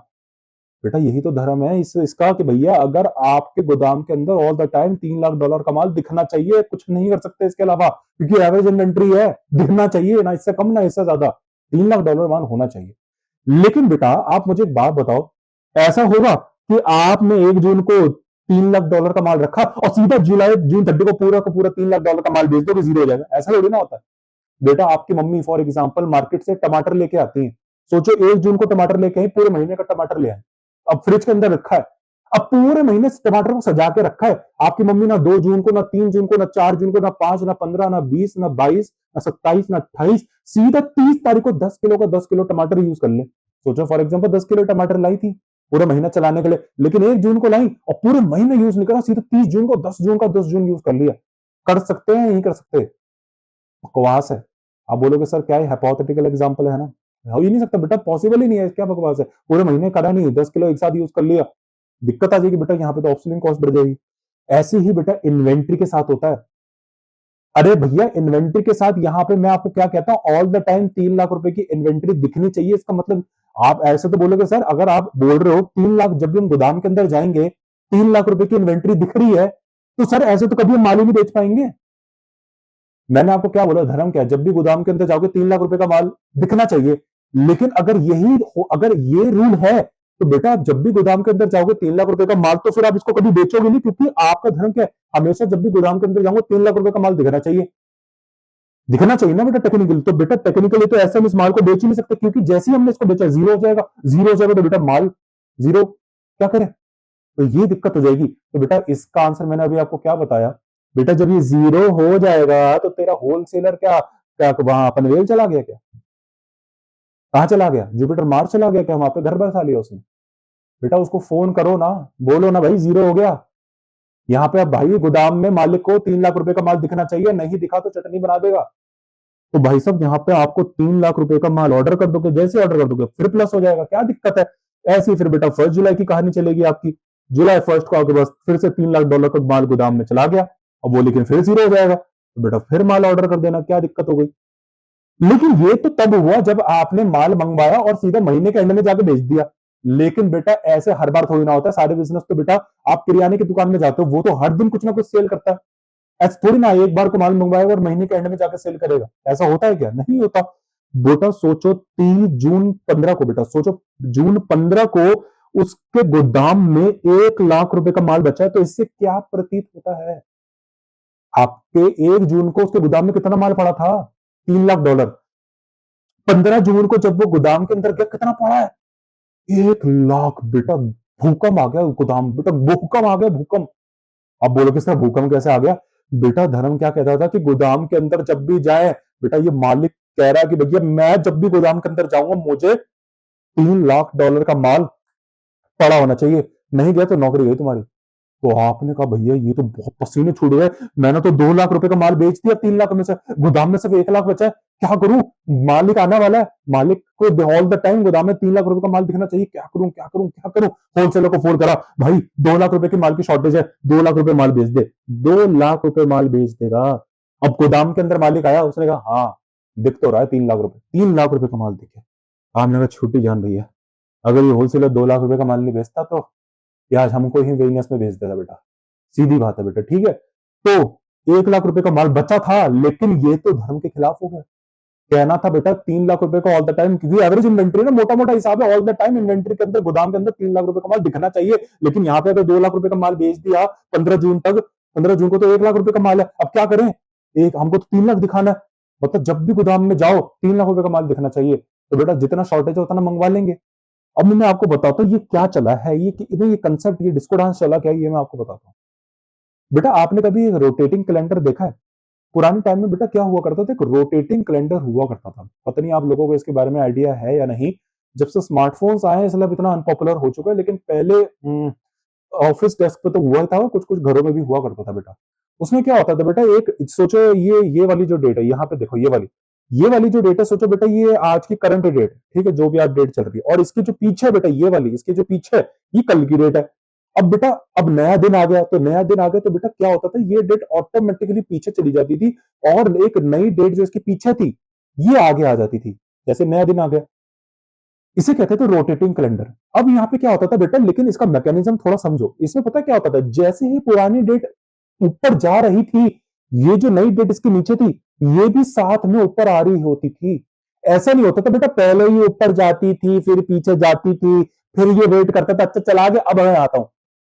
बेटा यही तो धर्म है इसका कि भैया अगर आपके गोदाम के अंदर ऑल द टाइम $3 लाख का माल दिखना चाहिए, कुछ नहीं कर सकते इसके अलावा, क्योंकि एवरेज इन्वेंट्री है, दिखना चाहिए, ना इससे कम ना इससे ज्यादा, $3 लाख माल होना चाहिए। लेकिन बेटा आप मुझे एक बात बताओ, ऐसा होगा कि आपने 1 जून को $3 लाख का माल रखा और सीधा जुलाई जून 30 को पूरा $3 लाख का माल बेच दो, जीरो हो जाएगा? ऐसा थोड़ी ना होता है बेटा। आपकी मम्मी फॉर एग्जाम्पल मार्केट से टमाटर लेके आती है, सोचो 1 जून को टमाटर लेके आई, पूरे महीने का टमाटर ले आए, अब फ्रिज के अंदर रखा है, अब पूरे महीने से टमाटर को सजा के रखा है आपकी मम्मी, ना 2 जून को, ना 3 जून को, ना 4 जून को, ना 5, ना 15, ना 20, ना 22, ना 27, ना 28, सीधा 30 तारीख को 10 किलो टमाटर यूज कर ले। सोचो फॉर एग्जाम्पल 10 किलो टमाटर लाई थी पूरा महीना चलाने के लिए, लेकिन 1 जून को लाई और पूरे महीने यूज नहीं करा, सीधा 30 जून को 10 जून का 10 जून यूज कर लिया। कर सकते हैं नहीं कर सकते? बकवास है। आप बोलोगे सर क्या है, हाइपोथेटिकल एग्जांपल है ना, हो ही नहीं सकता बेटा, पॉसिबल ही नहीं है, क्या बकवास है, पूरे महीने करा नहीं, 10 किलो एक साथ यूज कर लिया, दिक्कत आ जाएगी बेटा, यहाँ पे तो ऑब्सोल्यूट कॉस्ट बढ़ जाएगी। ऐसे ही बेटा इन्वेंट्री के साथ होता है। अरे भैया इन्वेंट्री के साथ यहाँ पे मैं आपको क्या कहता हूँ, ऑल द टाइम 3 लाख रुपए की इन्वेंट्री दिखनी चाहिए, इसका मतलब आप ऐसे तो बोलोगे सर, अगर आप बोल रहे हो 3 लाख, जब भी हम गोदाम के अंदर जाएंगे 3 लाख रुपए की इन्वेंट्री दिख रही है, तो सर ऐसे तो कभी हम माल ही नहीं बेच पाएंगे। मैंने आपको क्या बोला, धर्म क्या है, जब भी गोदाम के अंदर जाओगे 3 लाख रुपए का माल दिखना चाहिए। लेकिन अगर ये रूल है, तो बेटा आप जब भी गोदाम के अंदर जाओगे 3 लाख रुपए का माल, तो फिर आप इसको कभी बेचोगे नहीं, क्योंकि आपका धर्म क्या है, हमेशा जब भी गोदाम के अंदर जाऊंगा 3 लाख रुपए का माल दिखना चाहिए, दिखना चाहिए ना बेटा टेक्निकली। तो बेटा टेक्निकली तो ऐसे हम इस माल को बेच ही नहीं सकते, क्योंकि जैसे ही हमने इसको बेचा जीरो हो जाएगा, जीरो हो जाएगा तो बेटा माल जीरो, क्या करें, तो ये दिक्कत हो जाएगी। तो बेटा इसका आंसर मैंने अभी आपको क्या बताया, बेटा जब ये जीरो हो जाएगा तो तेरा होलसेलर क्या क्या वहां पनवेल चला गया क्या, कहां चला गया, जुपिटर मार्स चला गया क्या, वहां पे घर बसा लिया उसने? बेटा उसको फोन करो ना, बोलो ना भाई जीरो हो गया, यहाँ पे अब भाई गोदाम में मालिक को 3 लाख रुपए का माल दिखना चाहिए, नहीं दिखा तो चटनी बना देगा। तो भाई साहब यहाँ पे आपको 3 लाख रुपए का माल ऑर्डर कर दोगे, जैसे ऑर्डर कर दोगे फिर प्लस हो जाएगा, क्या दिक्कत है? ऐसे ही फिर बेटा 1 जुलाई की कहानी चलेगी आपकी, जुलाई 1 को आपके पास फिर से $3 लाख का माल गोदाम में चला गया, अब वो लेकिन फिर जीरो हो जाएगा, तो बेटा फिर माल ऑर्डर कर देना, क्या दिक्कत हो गई? लेकिन ये तो तब हुआ जब आपने माल मंगवाया और सीधा महीने के एंड में जाके बेच दिया। लेकिन बेटा ऐसे हर बार थोड़ी ना होता है, सारे बिजनेस तो बेटा, आप किराने की दुकान में जाते हो, वो तो हर दिन कुछ ना कुछ सेल करता है, ऐसा थोड़ी ना एक बार को माल मंगवाएगा और महीने के एंड में जाकर सेल करेगा, ऐसा होता है क्या? नहीं होता। बेटा सोचो 3 जून 15 को, बेटा सोचो जून 15 को उसके गोदाम में 1 लाख रुपए का माल बचा है, तो इससे क्या प्रतीत होता है? आपके 1 जून को उसके गोदाम में कितना माल पड़ा था? $3 लाख। 15 जून को जब वो गोदाम के अंदर गया, कितना पड़ा है? 1 लाख। बेटा भूकंप आ गया गोदाम, बेटा भूकंप आ गया, भूकंप। आप बोलोगे सर भूकंप कैसे आ गया? बेटा धर्म क्या कहता था कि गोदाम के अंदर जब भी जाए, बेटा ये मालिक कह रहा है कि भैया मैं जब भी गोदाम के अंदर जाऊंगा मुझे $3 लाख का माल पड़ा होना चाहिए, नहीं गया तो नौकरी गई तुम्हारी। तो आपने कहा भैया ये तो बहुत पसीने छूट गए, मैंने तो $2 लाख का माल बेच दिया, 3 लाख में से गोदाम में सिर्फ 1 लाख बचा है, क्या करूं? मालिक आने वाला है, मालिक को ऑल द टाइम गोदाम में $3 लाख का माल दिखना चाहिए, क्या करूं क्या करूं क्या करूं? होलसेलर को फोन करा, भाई $2 लाख की माल की शॉर्टेज है, $2 लाख माल बेच दे। $2 लाख माल बेच देगा। अब गोदाम के अंदर मालिक आया, उसने कहा हाँ दिख तो रहा है $3 लाख, $3 लाख का माल दिखे। आपने कहा छुट्टी जान भैया, अगर ये होलसेलर $2 लाख का माल नहीं बेचता तो ये आज हमको ही वेनियस में भेज देता बेटा, सीधी बात है बेटा, ठीक है? तो $1 लाख का माल बचा था, लेकिन ये तो धर्म के खिलाफ हो गया। कहना था बेटा 3 लाख रुपए का ऑल द टाइम, क्योंकि एवरेज इन्वेंट्री ना मोटा मोटा हिसाब है, ऑल द टाइम इन्वेंट्री के अंदर गोदाम के अंदर 3 लाख रुपए का माल दिखना चाहिए। लेकिन यहाँ पे अगर 2 लाख रुपए का माल बेच दिया 15 जून तक, 15 जून को तो 1 लाख रुपए का माल है, अब क्या करें, एक हमको तो 3 लाख दिखाना है, मतलब जब भी गोदाम में जाओ 3 लाख रुपए का माल दिखना चाहिए। तो बेटा जितना शॉर्टेज है उतना मंगवा लेंगे। अब मैं आपको बताता हूँ ये क्या चला है, ये कंसेप्ट, ये डिस्को डांस चला क्या है, ये मैं आपको बताता हूँ। बेटा आपने कभी रोटेटिंग कैलेंडर देखा है? पुराने टाइम में बेटा क्या हुआ करता था, एक रोटेटिंग कैलेंडर हुआ करता था। पता नहीं आप लोगों को इसके बारे में आइडिया है या नहीं। जब से स्मार्टफोन्स आए हैं इसलिए अब इतना अनपॉपुलर हो चुका है, लेकिन पहले ऑफिस डेस्क पे तो हुआ था, कुछ कुछ घरों में भी हुआ करता था बेटा। उसमें क्या होता था बेटा, एक सोचो ये वाली जो डेट है, यहाँ पे देखो ये वाली जो डेट है, सोचो बेटा ये आज की करंट डेट, ठीक है, जो भी आज डेट चल रही है, और इसकी जो पीछे है बेटा ये वाली, इसके जो पीछे है ये कल की डेट है। अब बेटा अब नया दिन आ गया, तो नया दिन आ गया तो बेटा क्या होता था, ये डेट ऑटोमेटिकली पीछे चली जाती थी, और एक नई डेट जो इसके पीछे थी ये आगे आ जाती थी, जैसे नया दिन आ गया। इसे कहते थे रोटेटिंग कैलेंडर। अब यहाँ पे क्या होता था बेटा, लेकिन इसका मैकेनिज्म थोड़ा समझो। इसमें पता क्या होता था, जैसे ही पुरानी डेट ऊपर जा रही थी, ये जो नई डेट इसके नीचे थी ये भी साथ में ऊपर आ रही होती थी। ऐसा नहीं होता था बेटा पहले ही ऊपर जाती थी फिर पीछे जाती थी, फिर ये वेट करता था, अच्छा चला गया अब मैं आता हूं,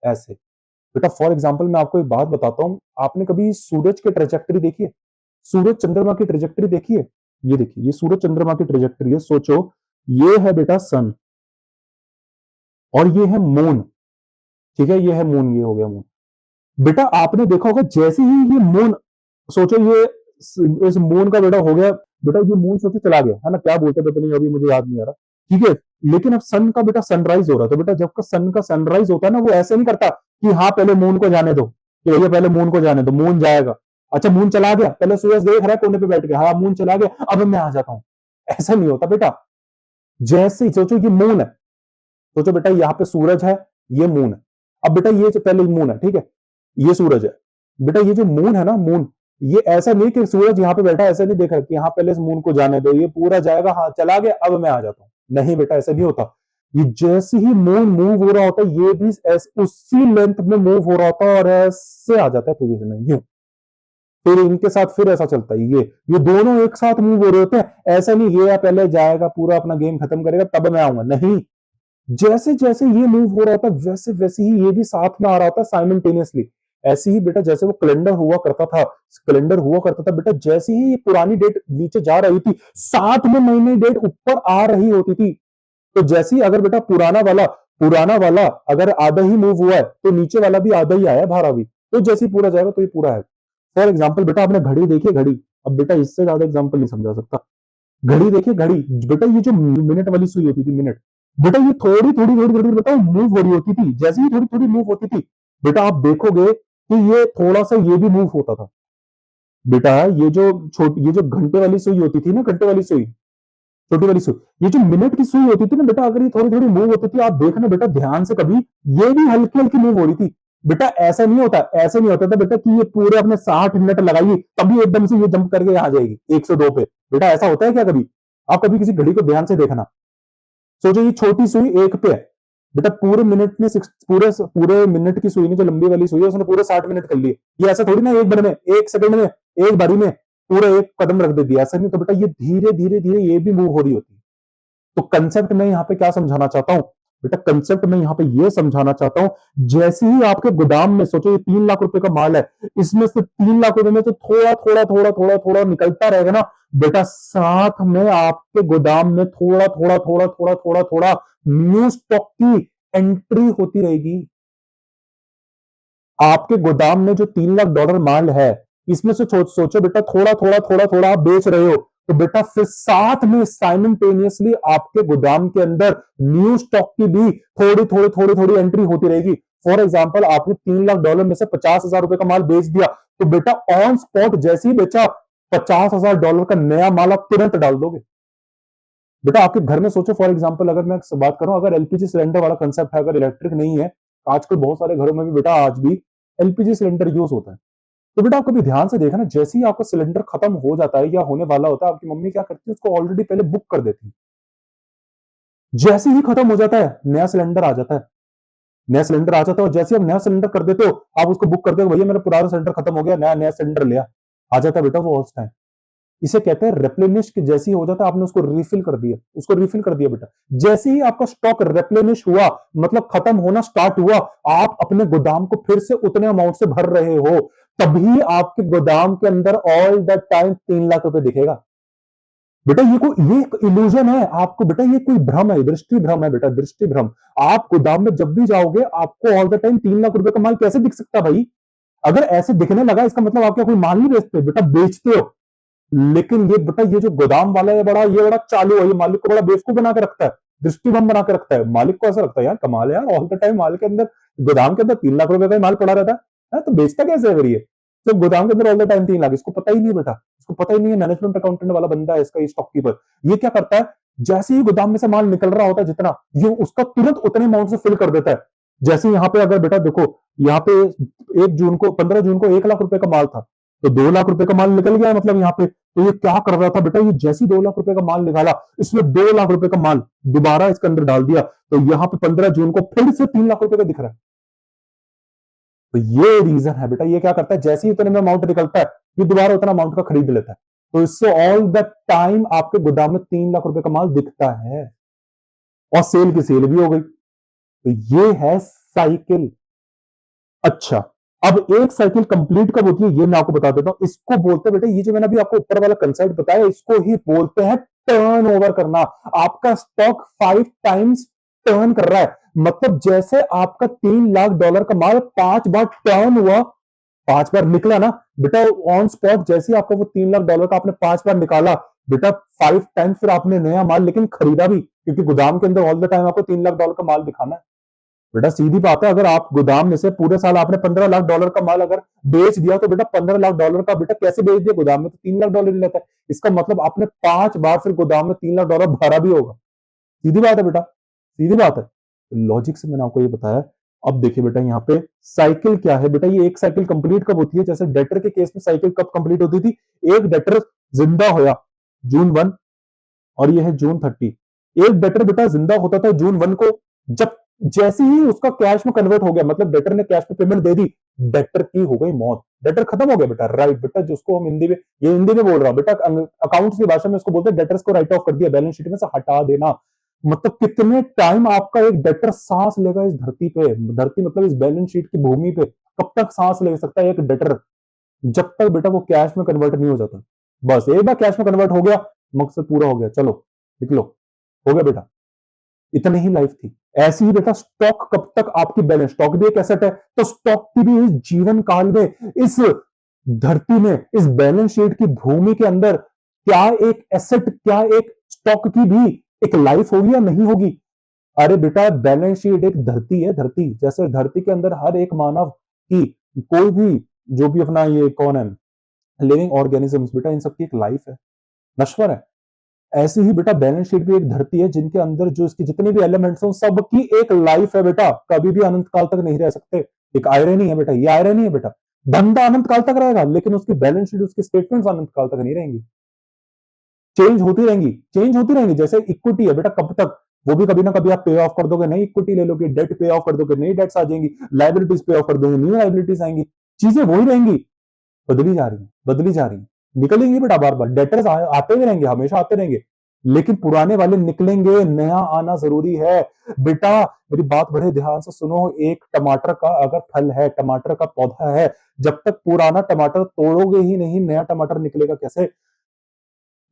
ऐसे। बेटा फॉर एग्जाम्पल मैं आपको एक बात बताता हूं, आपने कभी सूरज की ट्रेजेक्टरी देखी है? सूरज चंद्रमा की ट्रेजेक्टरी देखी है? ये देखिए, ये सूरज चंद्रमा की ट्रेजेक्टरी है। सोचो ये है बेटा सन, और ये है मून, ठीक है, ये है मून, ये हो गया मून। बेटा आपने देखा होगा जैसे ही ये मून, सोचो ये इस मून का बेटा हो गया, बेटा ये मून सोचो चला गया, है ना, क्या बोलते थे नहीं अभी मुझे याद नहीं आ रहा, ठीक है। लेकिन अब सन का बेटा सनराइज हो रहा है, तो बेटा जब का सन का सनराइज होता है ना, वो ऐसे नहीं करता कि हाँ पहले मून को जाने दो, कि भैया पहले मून को जाने दो, मून जाएगा, अच्छा मून चला गया, पहले सूरज देख रहा है कोने पे बैठ के, हाँ मून चला गया अब मैं आ जाता हूं, ऐसा नहीं होता बेटा। जैसे ही सोचो ये मून है, सोचो बेटा यहाँ पे सूरज है, ये मून है, अब बेटा ये जो पहले मून है, ठीक है, ये सूरज है, बेटा ये जो मून है ना, मून, ये ऐसा नहीं कि सूरज यहाँ पे बैठा ऐसा नहीं देख रहा कि यहाँ पहले इस मून को जाने दो, ये पूरा जाएगा, हाँ चला गया अब मैं आ जाता हूँ, नहीं बेटा ऐसा नहीं होता। ये जैसे ही मून मूव हो रहा होता है ये भी उसी लेंथ में मूव हो रहा होता है, और ऐसे आ जाता है पोजीशन में यूं, फिर इनके साथ फिर ऐसा चलता है, ये दोनों एक साथ मूव हो रहे होते हैं, ऐसा नहीं ये पहले जाएगा पूरा अपना गेम खत्म करेगा तब मैं आऊंगा, नहीं, जैसे जैसे ये मूव हो रहा था वैसे वैसे ही ये भी साथ में आ रहा था साइमल्टेनियसली। ऐसे ही बेटा जैसे वो कैलेंडर हुआ करता था, कैलेंडर हुआ करता था बेटा, जैसे ही ये पुरानी डेट नीचे जा रही थी साथ में नई नई डेट ऊपर आ रही होती थी। तो जैसे ही अगर बेटा पुराना वाला अगर आधा ही मूव हुआ है तो नीचे वाला भी आधा ही आया बाहर अभी, तो जैसे ही पूरा जाएगा तो ये पूरा है। फॉर एग्जाम्पल बेटा आपने घड़ी देखी, घड़ी, अब बेटा इससे ज्यादा एग्जाम्पल नहीं समझा सकता। घड़ी देखिए, घड़ी, बेटा ये जो मिनट वाली सुई होती थी, मिनट, बेटा ये थोड़ी थोड़ी थोड़ी थोड़ी बेटा मूव हो रही होती थी, जैसे ही थोड़ी थोड़ी मूव होती थी बेटा आप देखोगे कि ये थोड़ा सा ये भी मूव होता था। बेटा ये जो घंटे वाली सुई होती थी ना, घंटे वाली सुई, छोटी वाली सुई, ये जो मिनट की सुई होती थी ना बेटा, अगर ये थोड़ी थोड़ी मूव होती थी, आप देखना बेटा ध्यान से कभी, ये भी हल्की हल्की मूव हो रही थी। बेटा ऐसा नहीं होता, ऐसे नहीं होता था बेटा कि ये पूरे अपने 60 मिनट लगाइए तभी एकदम से ये जंप करके आ जाएगी 102 पे, बेटा ऐसा होता है क्या कभी? आप कभी किसी घड़ी को ध्यान से देखना, सोचो ये छोटी सुई एक पे है, बेटा पूरे मिनट में पूरे पूरे मिनट की सुई ने जो लंबी वाली सुई है उसने पूरे 60 मिनट कर लिए। ये ऐसा थोड़ी ना एक बार में, एक सेकंड में, एक बारी में पूरा एक कदम रख देती है, ऐसा नहीं, तो बेटा ये धीरे धीरे धीरे ये भी मूव हो रही होती है। तो कंसेप्ट में यहाँ पे क्या समझाना चाहता हूं बेटा, कंसेप्ट में यहाँ पे ये समझाना चाहता हूं, जैसे ही आपके गोदाम में सोचो ये 3 लाख रुपए का माल है, इसमें से 3 लाख रुपए में से थोड़ा थोड़ा थोड़ा थोड़ा थोड़ा निकलता रहेगा ना बेटा, साथ में आपके गोदाम में थोड़ा थोड़ा थोड़ा थोड़ा थोड़ा थोड़ा न्यू स्टॉक की एंट्री होती रहेगी। आपके गोदाम में जो $3 लाख माल है, इसमें से सोचो बेटा थोड़ा थोड़ा थोड़ा थोड़ा आप बेच रहे हो, तो बेटा फिर साथ में साइमल्टेनियसली आपके गोदाम के अंदर न्यू स्टॉक की भी थोड़ी थोड़ी थोड़ी थोड़ी एंट्री होती रहेगी। फॉर एग्जाम्पल आपने $3 लाख में से $50,000 का माल बेच दिया, तो बेटा ऑन स्पॉट जैसे ही बेचा $50,000 का नया माल आप तुरंत डाल दोगे। बेटा आपके घर में सोचो, फॉर एग्जाम्पल अगर मैं बात करूं, अगर एलपीजी सिलेंडर वाला कंसेप्ट है, अगर इलेक्ट्रिक नहीं है, आजकल बहुत सारे घरों में भी बेटा आज भी एलपीजी सिलेंडर यूज होता है, तो बेटा आप कभी ध्यान से देखना, जैसे ही आपका सिलेंडर खत्म हो जाता है या होने वाला होता है, आपकी मम्मी क्या करती है, उसको ऑलरेडी पहले बुक कर देती है। जैसे ही खत्म हो जाता है नया सिलेंडर आ जाता है, नया सिलेंडर आ जाता है, और जैसे ही आप नया सिलेंडर कर देते हो, आप उसको बुक कर दो, भैया मेरा पुराना सिलेंडर खत्म हो गया, नया नया सिलेंडर लिया, आ जाता है बेटा वो उस टाइम। इसे कहते हैं रेप्लेनिश, कि जैसे ही हो जाता है आपने उसको रिफिल कर दिया बेटा। जैसे ही आपका स्टॉक रेप्लेनिश हुआ, मतलब खत्म होना स्टार्ट हुआ, आप अपने गोदाम को फिर से उतने अमाउंट से भर रहे हो, तभी आपके गोदाम के अंदर ऑल द टाइम 3 लाख रुपए दिखेगा। बेटा ये एक इल्यूजन है आपको, बेटा ये कोई भ्रम है, दृष्टि भ्रम है बेटा, दृष्टि भ्रम। आप गोदाम में जब भी जाओगे आपको ऑल द टाइम 3 लाख रुपए का माल कैसे दिख सकता भाई? अगर ऐसे दिखने लगा इसका मतलब आप क्या कोई माल नहीं बेचते बेटा, बेचते हो। लेकिन ये बेटा ये जो गोदाम वाला है ये बड़ा चालू है, ये मालिक को बड़ा बेवकूफ बना के रखता है, दृष्टिभ्रम बना के रखता है। मालिक को ऐसा लगता है यार कमाल है यार, ऑल द टाइम माल के अंदर, गोदाम के अंदर 3 लाख रुपए का ही माल पड़ा रहता है, तो बेचता कैसे है फिर ये? तो गोदाम के अंदर ऑल द टाइम 3 लाख, इसको पता ही नहीं है बेटा, इसको पता ही नहीं है। मैनेजमेंट अकाउंटेंट वाला बंदा है इसका, ये स्टॉक कीपर। ये क्या करता है, जैसे ही गोदाम में से माल निकल रहा होता है जितना, ये उसका तुरंत उतने अमाउंट से फिल कर देता है। जैसे यहाँ पे अगर बेटा देखो, यहाँ पे 15 जून को 1 लाख रुपए का माल था, तो 2 लाख रुपए का माल निकल गया, मतलब यहाँ पे। तो ये क्या कर रहा था बेटा, ये जैसे 2 लाख रुपए का माल निकाला, इसमें 2 लाख रुपए का माल दोबारा इसके अंदर डाल दिया, तो यहाँ पे 15 जून को फिर से 3 लाख रुपए का दिख रहा है। तो ये रीजन है बेटा, ये क्या करता है, जैसे ही उतने में अमाउंट निकलता है, ये दोबारा उतना अमाउंट का खरीद लेता है। तो इससे ऑल द टाइम आपके गोदाम में 3 लाख रुपए का माल दिखता है, और सेल की सेल भी हो गई। तो ये है साइकिल। अच्छा, अब एक साइकिल कंप्लीट कब होती है ये मैं आपको बता देता हूं। इसको बोलते हैं बेटा, ये जो मैंने अभी आपको ऊपर वाला कंसेप्ट बताया, इसको ही बोलते हैं टर्न ओवर करना। आपका स्टॉक 5 टाइम्स टर्न कर रहा है, मतलब जैसे आपका $3 लाख का माल 5 बार टर्न हुआ, 5 बार निकला ना बेटा ऑन स्पॉट, जैसे आपका वो $3 लाख का आपने 5 बार निकाला बेटा, 5 टाइम्स फिर आपने नया माल लेकिन खरीदा भी, क्योंकि गोदाम के अंदर ऑल द टाइम आपको $3 लाख का माल दिखाना है। बेटा सीधी बात है, अगर आप गोदाम में से पूरे साल आपने $15 लाख का माल अगर बेच दिया, तो बेटा $15 लाख का बेटा कैसे बेच दिया, गोदाम में तो $3 लाख ही लेता है। इसका मतलब आपने 5 बार फिर गोदाम में $3 लाख भरा भी होगा। सीधी बात है बेटा, सीधी बात है। लॉजिक से मैंने आपको ये बताया। अब देखिए बेटा, यहाँ पे साइकिल क्या है बेटा, ये एक साइकिल कंप्लीट कब होती है, जैसे डेटर के केस में साइकिल कब कंप्लीट होती थी, एक डेटर जिंदा होया June 1, और ये है June 30। एक डेटर बेटा जिंदा होता था June 1 को, जब जैसे ही उसका कैश में कन्वर्ट हो गया, मतलब डेटर ने कैश में पेमेंट दे दी, डेटर की हो गई मौत, डेटर खत्म हो गया बेटा। राइट बेटा, जिसको हम हिंदी में, ये हिंदी में बोल रहा हूं बेटा, अकाउंट्स की भाषा में इसको बोलते हैं डेटर्स को राइट ऑफ कर दिया, बैलेंस शीट में से हटा देना। मतलब कितने टाइम आपका एक डेटर सांस लेगा इस धरती पे, धरती मतलब इस बैलेंस शीट की भूमि पे, कब तक सांस ले सकता है एक डेटर, जब तक बेटा वो कैश में कन्वर्ट नहीं हो जाता। बस एक बार कैश में कन्वर्ट हो गया, मकसद पूरा हो गया, चलो निकलो, हो गया बेटा, इतनी ही लाइफ थी। ऐसी ही बेटा स्टॉक कब तक आपकी बैलेंस, स्टॉक भी एक एसेट है, तो स्टॉक की भी इस जीवन काल में, इस धरती में, इस बैलेंस शीट की भूमि के अंदर, क्या एक एसेट, क्या एक स्टॉक की भी एक लाइफ होगी या नहीं होगी? अरे बेटा बैलेंस शीट एक धरती है, धरती जैसे धरती के अंदर हर एक मानव की, कोई भी जो भी अपना ये कौन है, लिविंग ऑर्गेनिजम्स, बेटा इन सबकी एक लाइफ है, नश्वर है। ऐसी ही बेटा बैलेंस शीट भी एक धरती है, जिनके अंदर जो इसकी जितने भी एलिमेंट्स हैं सबकी एक लाइफ है बेटा, कभी भी अनंत काल तक नहीं रह सकते। एक आयरनी है बेटा, ये आयरनी है बेटा, धंधा अनंत काल तक रहेगा, लेकिन उसकी बैलेंस शीट, उसकी स्टेटमेंट्स अनंत काल तक नहीं रहेंगी, चेंज होती रहेंगी, चेंज होती रहेंगी। जैसे इक्विटी है बेटा, कब तक, वो भी कभी ना कभी आप पे ऑफ कर दोगे, नई इक्विटी ले लोगे, डेट पे ऑफ कर दोगे, नई डेट्स आ जाएंगी, लाइबिलिटीज पे ऑफ कर दोगे, न्यू लाइबिलिटीज आएंगी, चीजें वही रहेंगी, बदली जा रही है, बदली जा रही है, निकलेंगी बेटा, बार बार डेटर्स आते भी रहेंगे, हमेशा आते रहेंगे, लेकिन पुराने वाले निकलेंगे, नया आना जरूरी है बेटा। मेरी बात बड़े ध्यान से सुनो, एक टमाटर का अगर फल है, टमाटर का पौधा है, जब तक पुराना टमाटर तोड़ोगे ही नहीं, नया टमाटर निकलेगा कैसे?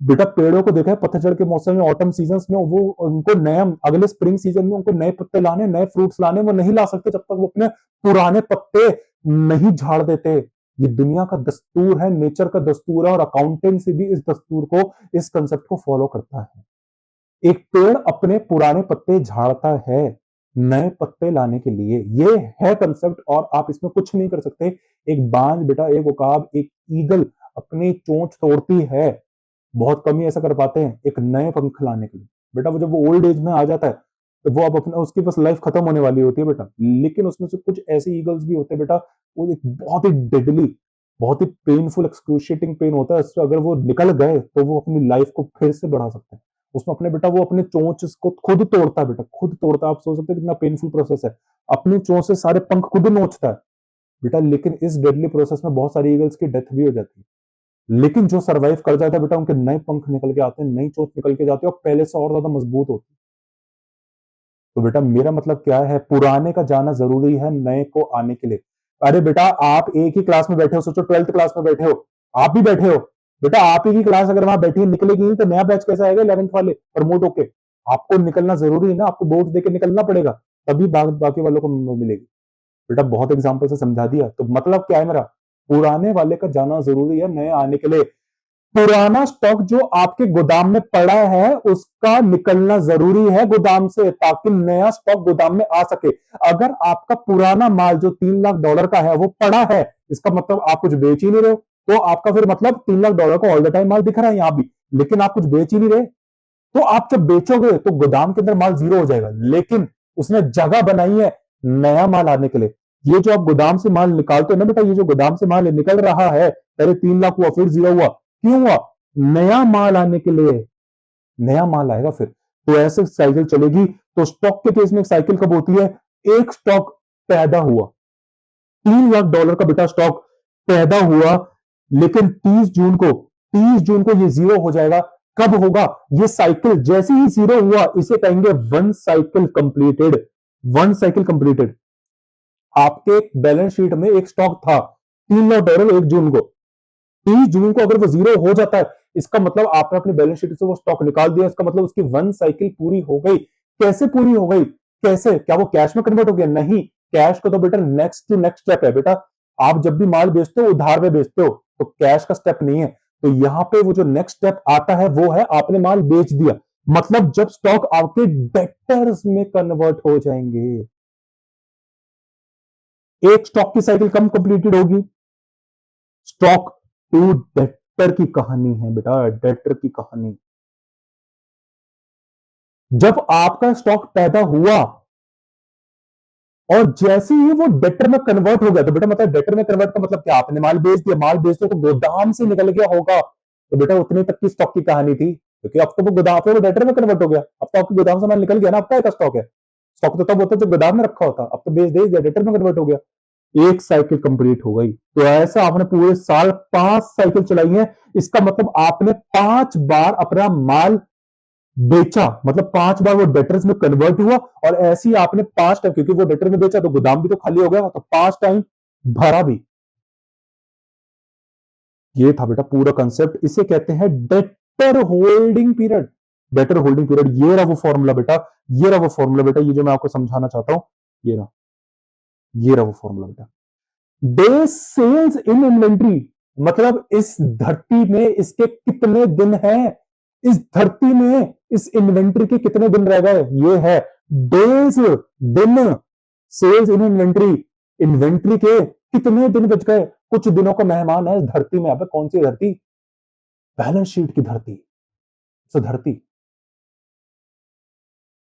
बेटा पेड़ों को देखा है पतझड़ के मौसम में, ऑटम सीजन में, वो उनको नया, अगले स्प्रिंग सीजन में उनको नए पत्ते लाने, नए फ्रूट्स लाने, वो नहीं ला सकते जब तक वो अपने पुराने पत्ते नहीं झाड़ देते। ये दुनिया का दस्तूर है, नेचर का दस्तूर है, और अकाउंटेंसी भी इस दस्तूर को, इस कंसेप्ट को फॉलो करता है। एक पेड़ अपने पुराने पत्ते झाड़ता है नए पत्ते लाने के लिए, ये है कंसेप्ट, और आप इसमें कुछ नहीं कर सकते। एक बांझ बेटा, एक उकाब, एक ईगल अपनी चोंच तोड़ती है, बहुत कम ही ऐसा कर पाते हैं एक नए पंख लाने के लिए। बेटा वो जब वो ओल्ड एज में आ जाता है, तो वो अब अपना, उसकी बस लाइफ खत्म होने वाली होती है बेटा। लेकिन उसमें से कुछ ऐसे ईगल्स भी होते हैं बेटा, वो एक बहुत ही डेडली, बहुत ही पेनफुल, एक्सक्रूशिएटिंग पेन होता है, इससे अगर वो निकल गए तो वो अपनी लाइफ को फिर से बढ़ा सकते हैं। उसमें अपने बेटा वो अपने चोंच को खुद तोड़ता है बेटा, खुद तोड़ता है। आप सोच सकते हैं कितना पेनफुल प्रोसेस है, अपनी चोंच से सारे पंख खुद नोचता है बेटा। लेकिन इस डेडली प्रोसेस में बहुत सारी ईगल्स की डेथ भी हो जाती है। लेकिन जो सरवाइव कर जाता है बेटा, उनके नए पंख निकल के आते हैं, नई चोट निकल के जाती है और पहले से और ज्यादा मजबूत होती है। तो बेटा मेरा मतलब क्या है, पुराने का जाना जरूरी है नए को आने के लिए। अरे बेटा आप एक ही क्लास में बैठे हो, सोचो 12th क्लास में बैठे हो, आप भी बैठे हो बेटा, आप ही की क्लास अगर वहां बैठी निकलेगी नहीं तो नया बैच कैसे आएगा 11th वाले प्रमोट होके? आपको निकलना जरूरी है ना, आपको बोर्ड देके निकलना पड़ेगा, तभी बाकी वालों को मिलेगी। बेटा बहुत एग्जाम्पल से समझा दिया, तो मतलब क्या है मेरा, पुराने वाले का जाना जरूरी है नए आने के लिए। पुराना स्टॉक जो आपके गोदाम में पड़ा है उसका निकलना जरूरी है गोदाम से, ताकि नया स्टॉक गोदाम में आ सके। अगर आपका पुराना माल जो $3 लाख का है वो पड़ा है, इसका मतलब आप कुछ बेच ही नहीं रहे हो, तो आपका फिर मतलब $3 लाख का ऑल द टाइम माल दिख रहा है यहां भी, लेकिन आप कुछ बेच ही नहीं रहे। तो आप जब बेचोगे तो गोदाम के अंदर माल जीरो हो जाएगा, लेकिन उसने जगह बनाई है नया माल आने के लिए। ये जो आप गोदाम से माल निकालते हो ना बेटा, ये जो गोदाम से माल निकल रहा है, पहले 3 लाख हुआ फिर जीरो हुआ, क्यों हुआ? नया माल आने के लिए, नया माल आएगा फिर, तो ऐसे साइकिल चलेगी। तो स्टॉक के केस में एक साइकिल कब होती है, एक स्टॉक पैदा हुआ, $3 लाख का बेटा स्टॉक पैदा हुआ, लेकिन 30 जून को ये जीरो हो जाएगा। कब होगा ये साइकिल? जैसे ही जीरो हुआ इसे कहेंगे one cycle completed. One cycle completed. आपके बैलेंस शीट में एक स्टॉक था $3 लाख 1 जून को, 30 जून को अगर वो जीरो हो जाता है, इसका मतलब आपने अपनी बैलेंस शीट से वो स्टॉक निकाल दिया, इसका मतलब उसकी वन साइकिल पूरी हो गई। कैसे पूरी हो गई? कैसे? क्या वो कैश में कन्वर्ट हो गया? नहीं, कैश का तो बेटा नेक्स्ट स्टेप है बेटा। आप जब भी माल बेचते हो उधार में बेचते हो, तो कैश का स्टेप नहीं है। तो यहां पे वो जो नेक्स्ट स्टेप आता है वो है आपने माल बेच दिया, मतलब जब स्टॉक आपके डेटर्स में कन्वर्ट हो जाएंगे। एक स्टॉक की साइकिल कम कंप्लीटेड होगी, स्टॉक टू डेटर की कहानी है बेटा, डेटर की कहानी। जब आपका स्टॉक पैदा हुआ और जैसे ही वो डेटर में कन्वर्ट हो गया, तो बेटा मतलब डेटर में कन्वर्ट का मतलब क्या, आपने माल बेच दिया, माल बेच दिया तो गोदाम से निकल गया होगा, तो बेटा उतने तक की स्टॉक की कहानी थी, क्योंकि अब तो वो गोदाम पे वो डेटर में कन्वर्ट हो गया, अब तो आपके गोदाम से माल निकल गया ना, आपका स्टॉक है। स्टॉक तो तब होता जब गोदाम में रखा होता, अब तो बेच दे दिया, डेटर में कन्वर्ट हो गया, एक साइकिल कंप्लीट हो गई। तो ऐसा आपने पूरे साल 5 साइकिल चलाई है, इसका मतलब आपने 5 बार अपना माल बेचा, मतलब 5 बार वो डेटर्स में कन्वर्ट हुआ, और ऐसे ही आपने 5 टाइम, क्योंकि वो डेटर में बेचा तो गोदाम भी तो खाली हो गया, तो 5 टाइम भरा भी। ये था बेटा पूरा कंसेप्ट, इसे कहते हैं debtor holding period. Debtor holding period, ये रहा वो फॉर्मूला बेटा, ये रहा वो फॉर्मूला बेटा, ये जो मैं आपको समझाना चाहता हूं, ये रहा, ये रहा वो फॉर्मूला बेटा। डे सेल्स इन इन्वेंट्री, मतलब इस धरती में इसके कितने दिन हैं, इस धरती में इस इन्वेंट्री के कितने दिन रह गए, ये है डेज, दिन। सेल्स इन इन्वेंट्री, इन्वेंट्री के कितने दिन बच गए, कुछ दिनों का मेहमान है इस धरती में। अब कौन सी धरती? बैलेंस शीट की धरती, इस धरती।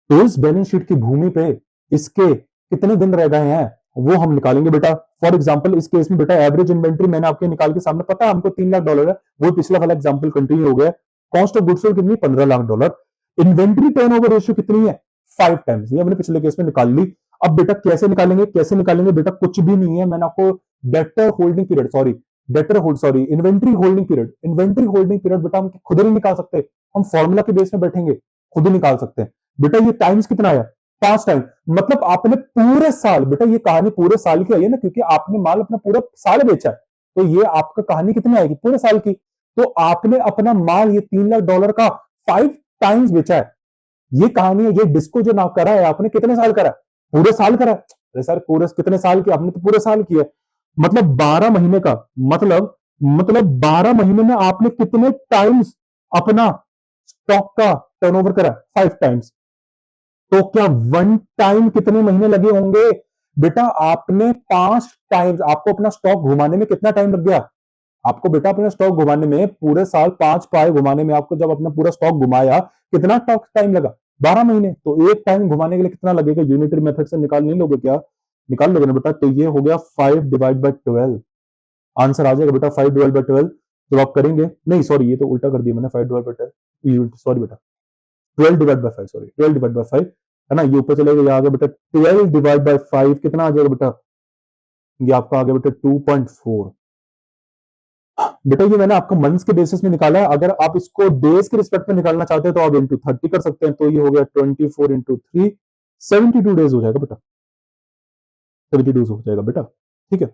तो इस बैलेंस शीट की भूमि पे इसके कितने दिन रह गए हैं वो हम निकालेंगे बेटा। फॉर एग्जांपल इस केस में बेटा एवरेज इन्वेंट्री मैंने आपके निकाल के सामने, पता है हमको $3 लाख है, वो पिछला वाला एग्जांपल कंटिन्यू हो गया। कॉस्ट ऑफ गुड्स सोल्ड कितनी, $15 लाख। इन्वेंट्री टर्नओवर रेशियो कितनी है, 5 टाइम्स, ये हमने पिछले केस में निकाल ली। अब बेटा कैसे निकालेंगे, कैसे निकालेंगे बेटा, कुछ भी नहीं है, मैंने आपको debtor holding period, sorry inventory holding period, inventory holding period बेटा हम खुद नहीं निकाल सकते, हम फॉर्मूला के बेस में बैठेंगे, खुद ही निकाल सकते हैं बेटा। ये टाइम्स कितना आया, 5 टाइम, मतलब आपने पूरे साल, बेटा ये कहानी पूरे साल की आई है ना, क्योंकि आपने माल अपना पूरा साल बेचा है, तो ये आपका कहानी कितनी आएगी, पूरे साल की। तो आपने अपना माल ये $3 लाख का 5 टाइम्स बेचा है, ये कहानी है। ये डिस्को जो ना करा है आपने, कितने साल करा, पूरे साल करा। अरे सर पूरे कितने साल की, आपने तो पूरे साल किया, मतलब 12 महीने का, मतलब 12 महीने में आपने कितने टाइम्स अपना स्टॉक का टर्नओवर करा, 5 टाइम्स। तो क्या 1 टाइम कितने महीने लगे होंगे बेटा, आपने 5 टाइम्स, आपको अपना स्टॉक घुमाने में कितना टाइम लग गया, आपको बेटा अपना स्टॉक घुमाने में पूरे साल 5 पाए घुमाने में, आपको जब अपना पूरा स्टॉक घुमाया कितना टाइम लगा, 12 महीने। तो एक टाइम घुमाने के लिए कितना लगेगा, यूनिटरी मेथड से निकाल नहीं लोगे क्या, निकाल लोगे ना बेटा। तो ये हो गया 5/12, आंसर आ जाएगा बेटा 5/12। जब आप करेंगे, नहीं सॉरी ये तो उल्टा कर दिया मैंने, 5/12, सॉरी बेटा 12/5, सॉरी 12/5 है ना, ये ऊपर चलेगा, ये आ गया बेटा 12/5, कितना आ जाएगा बेटा, ये आपका आ गया बेटा 2.4। बेटा ये मैंने आपको मंथ्स के बेसिस में निकाला है, अगर आप इसको डेज के रिस्पेक्ट में निकालना चाहते हैं तो आप इंटू 30 कर सकते हैं, तो ये हो गया 24 इंटू 3, 72 डेज हो जाएगा बेटा, 72 हो जाएगा बेटा, ठीक है।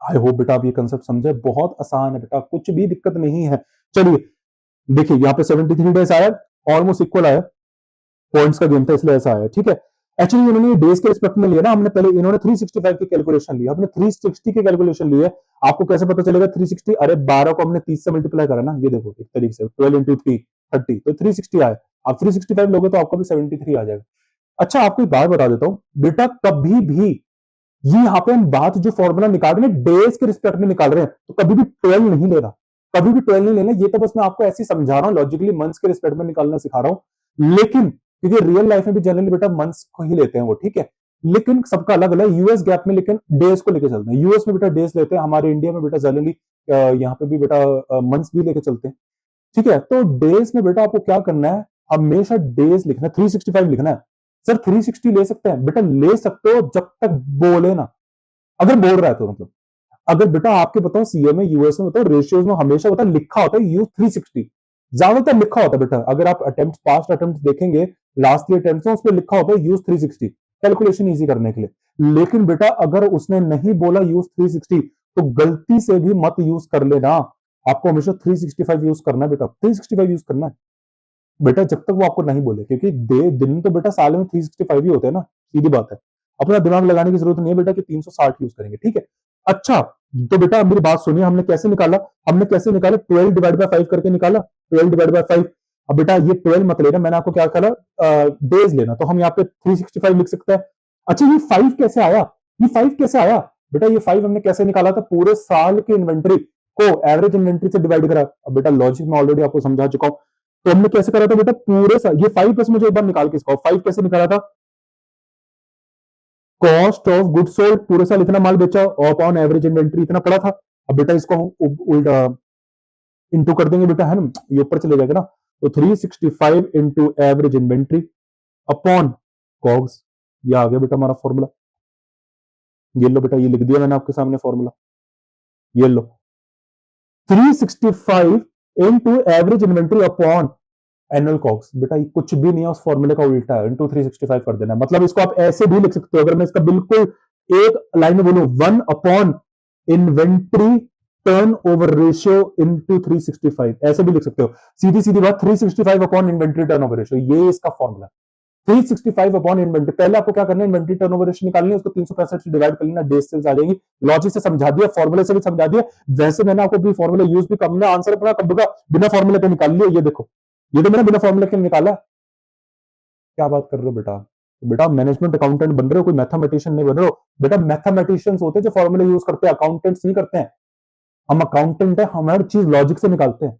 आई होप बेटा आप ये कंसेप्ट समझे, बहुत आसान है बेटा, कुछ भी दिक्कत नहीं है। चलिए देखिए यहाँ पे 73 डेज आया, ऑलमोस्ट इक्वल आया, पॉइंट्स का गेम था इसलिए ऐसा आया, ठीक है। एक्चुअली इन्होंने डेज के रिस्पेक्ट में लिया ना, हमने पहले इन्होंने 365 की कैलकुलेशन लिया, हमने 360 की कैलकुलेशन ली है। आपको कैसे पता चलेगा 360? अरे 12 को हमने 30 से मल्टीप्लाई करा ना, ये देखो एक तरीके से 12 इंटू 3 30, तो 360 आया। आप 365 लोगे तो आपका भी 73 आ जाएगा। अच्छा आपको एक बात बता देता हूं बेटा, कभी भी ये यहाँ पे हम बात जो फॉर्मूला निकाल रहे हैं डेज के रिस्पेक्ट में निकाल रहे हैं, तो कभी भी 12 नहीं लेना, कभी भी 12 नहीं लेना। ये तो बस मैं आपको ऐसे समझा रहा हूँ, लॉजिकली मंथ्स के रिस्पेक्ट में निकालना सिखा रहा हूं, लेकिन क्योंकि रियल लाइफ में भी जनरली बेटा मंथ्स को ही लेते हैं वो, ठीक है, लेकिन सबका अलग अलग। यूएस गैप में लेकिन डेज को लेकर चलते हैं, यूएस में बेटा डेज लेते हैं, हमारे इंडिया में बेटा जनरली यहाँ पे भी बेटा मंथ्स भी लेकर चलते हैं, ठीक है। तो डेज में बेटा आपको क्या करना है, हमेशा डेज लिखना है, 365 लिखना है। सर 360 ले सकते हैं बेटा, ले सकते हो जब तक बोले ना, अगर बोल रहा है तो मतलब। अगर बेटा आपके बताओ सीए में यूएस में बताओ रेशियोज में हमेशा बता लिखा होता है यूज 360, ज्यादातर लिखा होता है बेटा। अगर आप अटेम्प्ट पास्ट अटेम्प्ट देखेंगे, लास्ट ईयर अटेम्प्ट उस पर लिखा होता है यूज 360 कैलकुलेशन इजी करने के लिए। लेकिन बेटा अगर उसने नहीं बोला यूज 360 तो गलती से भी मत यूज कर लेना, आपको हमेशा 365 यूज करना है बेटा, 365 यूज करना है बेटा जब तक वो आपको नहीं बोले, क्योंकि दिन तो बेटा साल में 365 ही होते हैं ना, सीधी बात है। अपना दिमाग लगाने की जरूरत नहीं है बेटा कि 360 यूज करेंगे, ठीक है। अच्छा तो बेटा मेरी बात सुनिए, हमने कैसे निकाला, 12 डिवाइड बाय 5 करके निकाला, 12 डिवाइड बाय 5। अब बेटा ये 12 मत लेना, मैंने आपको क्या कहा डेज लेना, तो हम यहाँ पे 365 लिख सकते हैं। अच्छा ये 5 कैसे आया, ये 5 कैसे आया बेटा, ये 5 हमने कैसे निकाला था, पूरे साल की इन्वेंट्री को एवरेज इन्वेंट्री से डिवाइड करा। अब बेटा लॉजिक में ऑलरेडी आपको समझा चुका हूं, तो हमने कैसे करा था बेटा, पूरे साल ये 5 प्लस, मुझे एक बार निकाल के इसका 5 कैसे निकाला था, कॉस्ट ऑफ गुड सोल्ड, पूरे साल इतना माल बेचा और ऑन एवरेज इन्वेंट्री इतना पड़ा था। अब बेटा इसको हम उल्टा इंटू कर देंगे बेटा, है ना, ये ऊपर चले जाएगा ना, तो 365 into average inventory upon COGS, ये आ गया बेटा हमारा फॉर्मूला। ये लो बेटा, ये लिख दिया मैंने आपके सामने फॉर्मूला, ये लो 365 into average inventory upon annual COGS. बेटा ये कुछ भी नहीं है, उस फॉर्मूले का उल्टा है, इंटू 365 कर देना। मतलब इसको आप ऐसे भी लिख सकते हो, अगर मैं इसका बिल्कुल एक लाइन में बोलूं, 1 upon inventory turn over ratio into 365, ऐसे भी लिख सकते हो। सीधी सीधी बात, 365 upon inventory turn over ratio, ये इसका फॉर्मूला। 365 अपॉन इन्वेंट्री, पहले आपको क्या करना है, इन्वेंट्री टर्नओवर रेशियो निकालनी है, उसको 365 से डिवाइड कर लेना, डेज सेल्स आ जाएंगी। लॉजिक से समझा दिया, फॉर्मूले से भी समझा दिया, वैसे मैंने आपको भी फॉर्मूला यूज भी करना, आंसर अपना कब का बिना फॉर्मूले के निकाल लिया, ये देखो, ये तो मैंने बिना फॉर्मूले के निकाला। क्या बात कर रहे हो बेटा, तो बेटा मैनेजमेंट अकाउंटेंट बन रहे हो, कोई मैथमेटिशियन नहीं बन रहे हो बेटा। मैथमेटिशियंस होते हैं जो फॉर्मूले यूज करते हैं, अकाउंटेंट्स नहीं करते हैं। हम अकाउंटेंट है, हम हर चीज लॉजिक से निकालते हैं।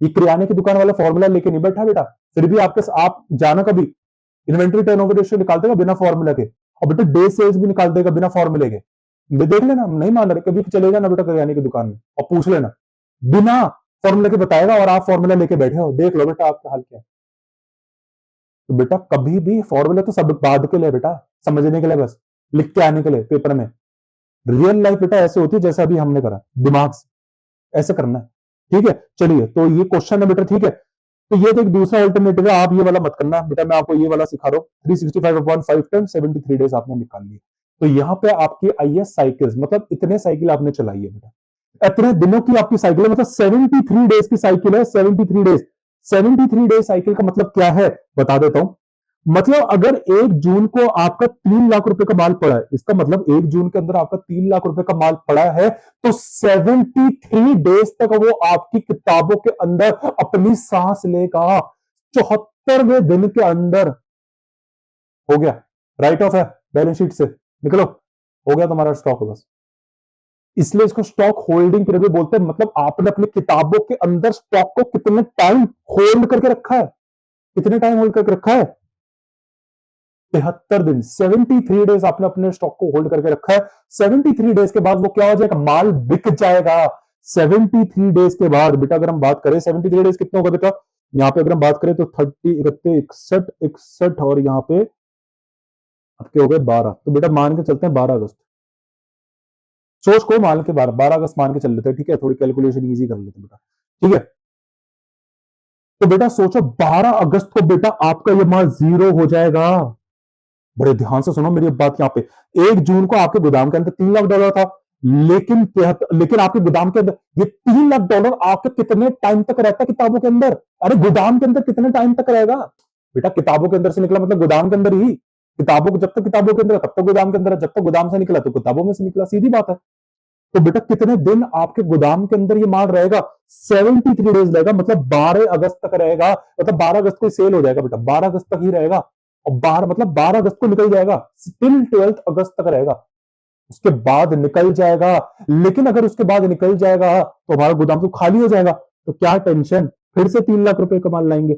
ये किराने की दुकान वाला फॉर्मूला लेके नहीं बैठा बेटा, फिर भी आपके आप जाना कभी इन्वेंट्री टर्नओवर रेशियो निकाल देगा बिना फॉर्मूला के, और बेटा डे सेल्स भी निकाल देगा बिना फॉर्मूले के। देख लेना, नहीं मान रहे, कभी चले जाना बेटा किराने की दुकान में और पूछ लेना, बिना फॉर्मूला के बताएगा, और आप फॉर्मूला लेके बैठे हो, देख लो बेटा आपका हाल क्या है। तो बेटा कभी भी फॉर्मूला तो सब बाद के लिए बेटा, समझने के लिए बस, लिख के आने के लिए पेपर में। रियल लाइफ बेटा ऐसे होती है जैसा अभी हमने करा, दिमाग से ऐसे करना है, ठीक है। चलिए तो ये क्वेश्चन है बेटा, ठीक है। तो ये तो एक दूसरा अल्टरनेटिव है, आप ये वाला मत करना बेटा, मैं आपको ये वाला सिखा रहा हूँ। 365 अपॉन 5 टाइम्स 73 डेज आपने निकाल लिए, तो यहाँ पे आपकी आई है साइकिल्स, मतलब इतने साइकिल आपने चलाई है बेटा, इतने दिनों की आपकी साइकिल है, मतलब 73 डेज की साइकिल है, 73 डेज। 73 डेज साइकिल का मतलब क्या है बता देता हूं। मतलब अगर 1 जून को आपका 3 लाख रुपए का माल पड़ा है, इसका मतलब 1 जून के अंदर आपका 3 लाख रुपए का माल पड़ा है, तो 73 डेज तक वो आपकी किताबों के अंदर अपनी सांस लेगा। 74वें दिन के अंदर हो गया, राइट ऑफ है बैलेंस शीट से, निकलो, हो गया तुम्हारा स्टॉक बस। इसलिए इसको स्टॉक होल्डिंग पीरियड भी बोलते हैं, मतलब आपने अपनी किताबों के अंदर स्टॉक को कितने टाइम होल्ड करके रखा है, कितने टाइम होल्ड करके रखा है, 73 दिन, 73 डेज आपने अपने स्टॉक को होल्ड करके रखा है। 73 डेज के बाद वो क्या हो जाएगा, माल बिक जाएगा। 73 डेज के बाद बेटा अगर हम बात करें, 73 डेज कितना होगा बेटा, यहाँ पे अगर हम बात करें तो 30 61 61, और यहाँ पे आपके हो गए 12, तो बेटा मान के चलते हैं 12 अगस्त, सोच को मान के 12 अगस्त मान के चल लेते हैं, ठीक है, थोड़ी कैलकुलेशन इजी कर लेते हैं बेटा, ठीक है। तो बेटा सोचो 12 अगस्त को बेटा आपका ये माल 0 हो जाएगा। बड़े ध्यान से सुनो मेरी बात यहां पे। 1 जून को आपके गोदाम के अंदर $3 लाख था, लेकिन आपके गोदाम के अंदर ये $3 लाख आपके कितने टाइम तक रहता है किताबों के अंदर? अरे गोदाम के अंदर कितने टाइम तक रहेगा बेटा? किताबों के अंदर से निकला मतलब गोदाम के अंदर ही। किताबों को जब तक किताबों के अंदर है तब तक गोदाम के अंदर है, जब तक गोदाम से निकला तो किताबों में से निकला, सीधी बात है। तो बेटा कितने दिन आपके गोदाम के अंदर ये माल रहेगा? 73 डेज रहेगा, मतलब 12 अगस्त तक रहेगा। मतलब 12 अगस्त को सेल हो जाएगा बेटा, 12 अगस्त तक ही रहेगा। और 12 मतलब 12 अगस्त को निकल जाएगा, टिल 12 अगस्त तक रहेगा, उसके बाद निकल जाएगा। लेकिन अगर उसके बाद निकल जाएगा तो हमारा गोदाम तो खाली हो जाएगा, तो क्या टेंशन, फिर से 3 लाख रुपए का माल लाएंगे।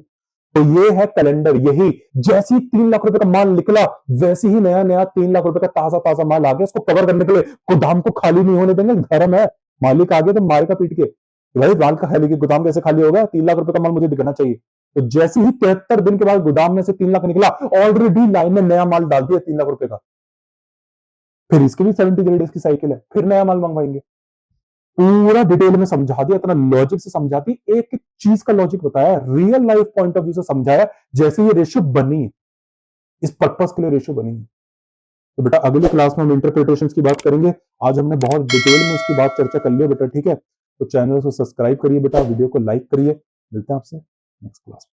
तो ये है कैलेंडर, यही जैसे ही 3 लाख रुपए का माल निकला वैसे ही नया नया 3 लाख रुपए का ताजा ताजा माल आ गया, उसको कवर करने के लिए गोदाम को खाली नहीं होने देंगे। धर्म है, मालिक आगे तो मारेगा पीट के, भाई माल का खाली, गोदाम कैसे खाली होगा? 3 लाख रुपए का माल मुझे दिखना चाहिए। तो जैसे ही 73 दिन के बाद गोदाम में से 3 लाख निकला, ऑलरेडी लाइन में नया माल डाल दिया 3 लाख रुपए का। फिर इसकी भी 73 डेज की साइकिल है, फिर नया माल मंगवाएंगे। पूरा डिटेल में समझा दिया, इतना लॉजिक से समझा दी, एक एक चीज का लॉजिक बताया, real life point of view से समझाया, जैसे ये रेशियो बनी, इस पर्पस के लिए रेशियो बनी है। तो बेटा अगली क्लास में हम इंटरप्रिटेशन की बात करेंगे। आज हमने बहुत डिटेल में इसकी बात चर्चा कर लिया बेटा, ठीक है। तो चैनल को सब्सक्राइब करिए बेटा, वीडियो को लाइक करिए। मिलते हैं आपसे नेक्स्ट क्लास में।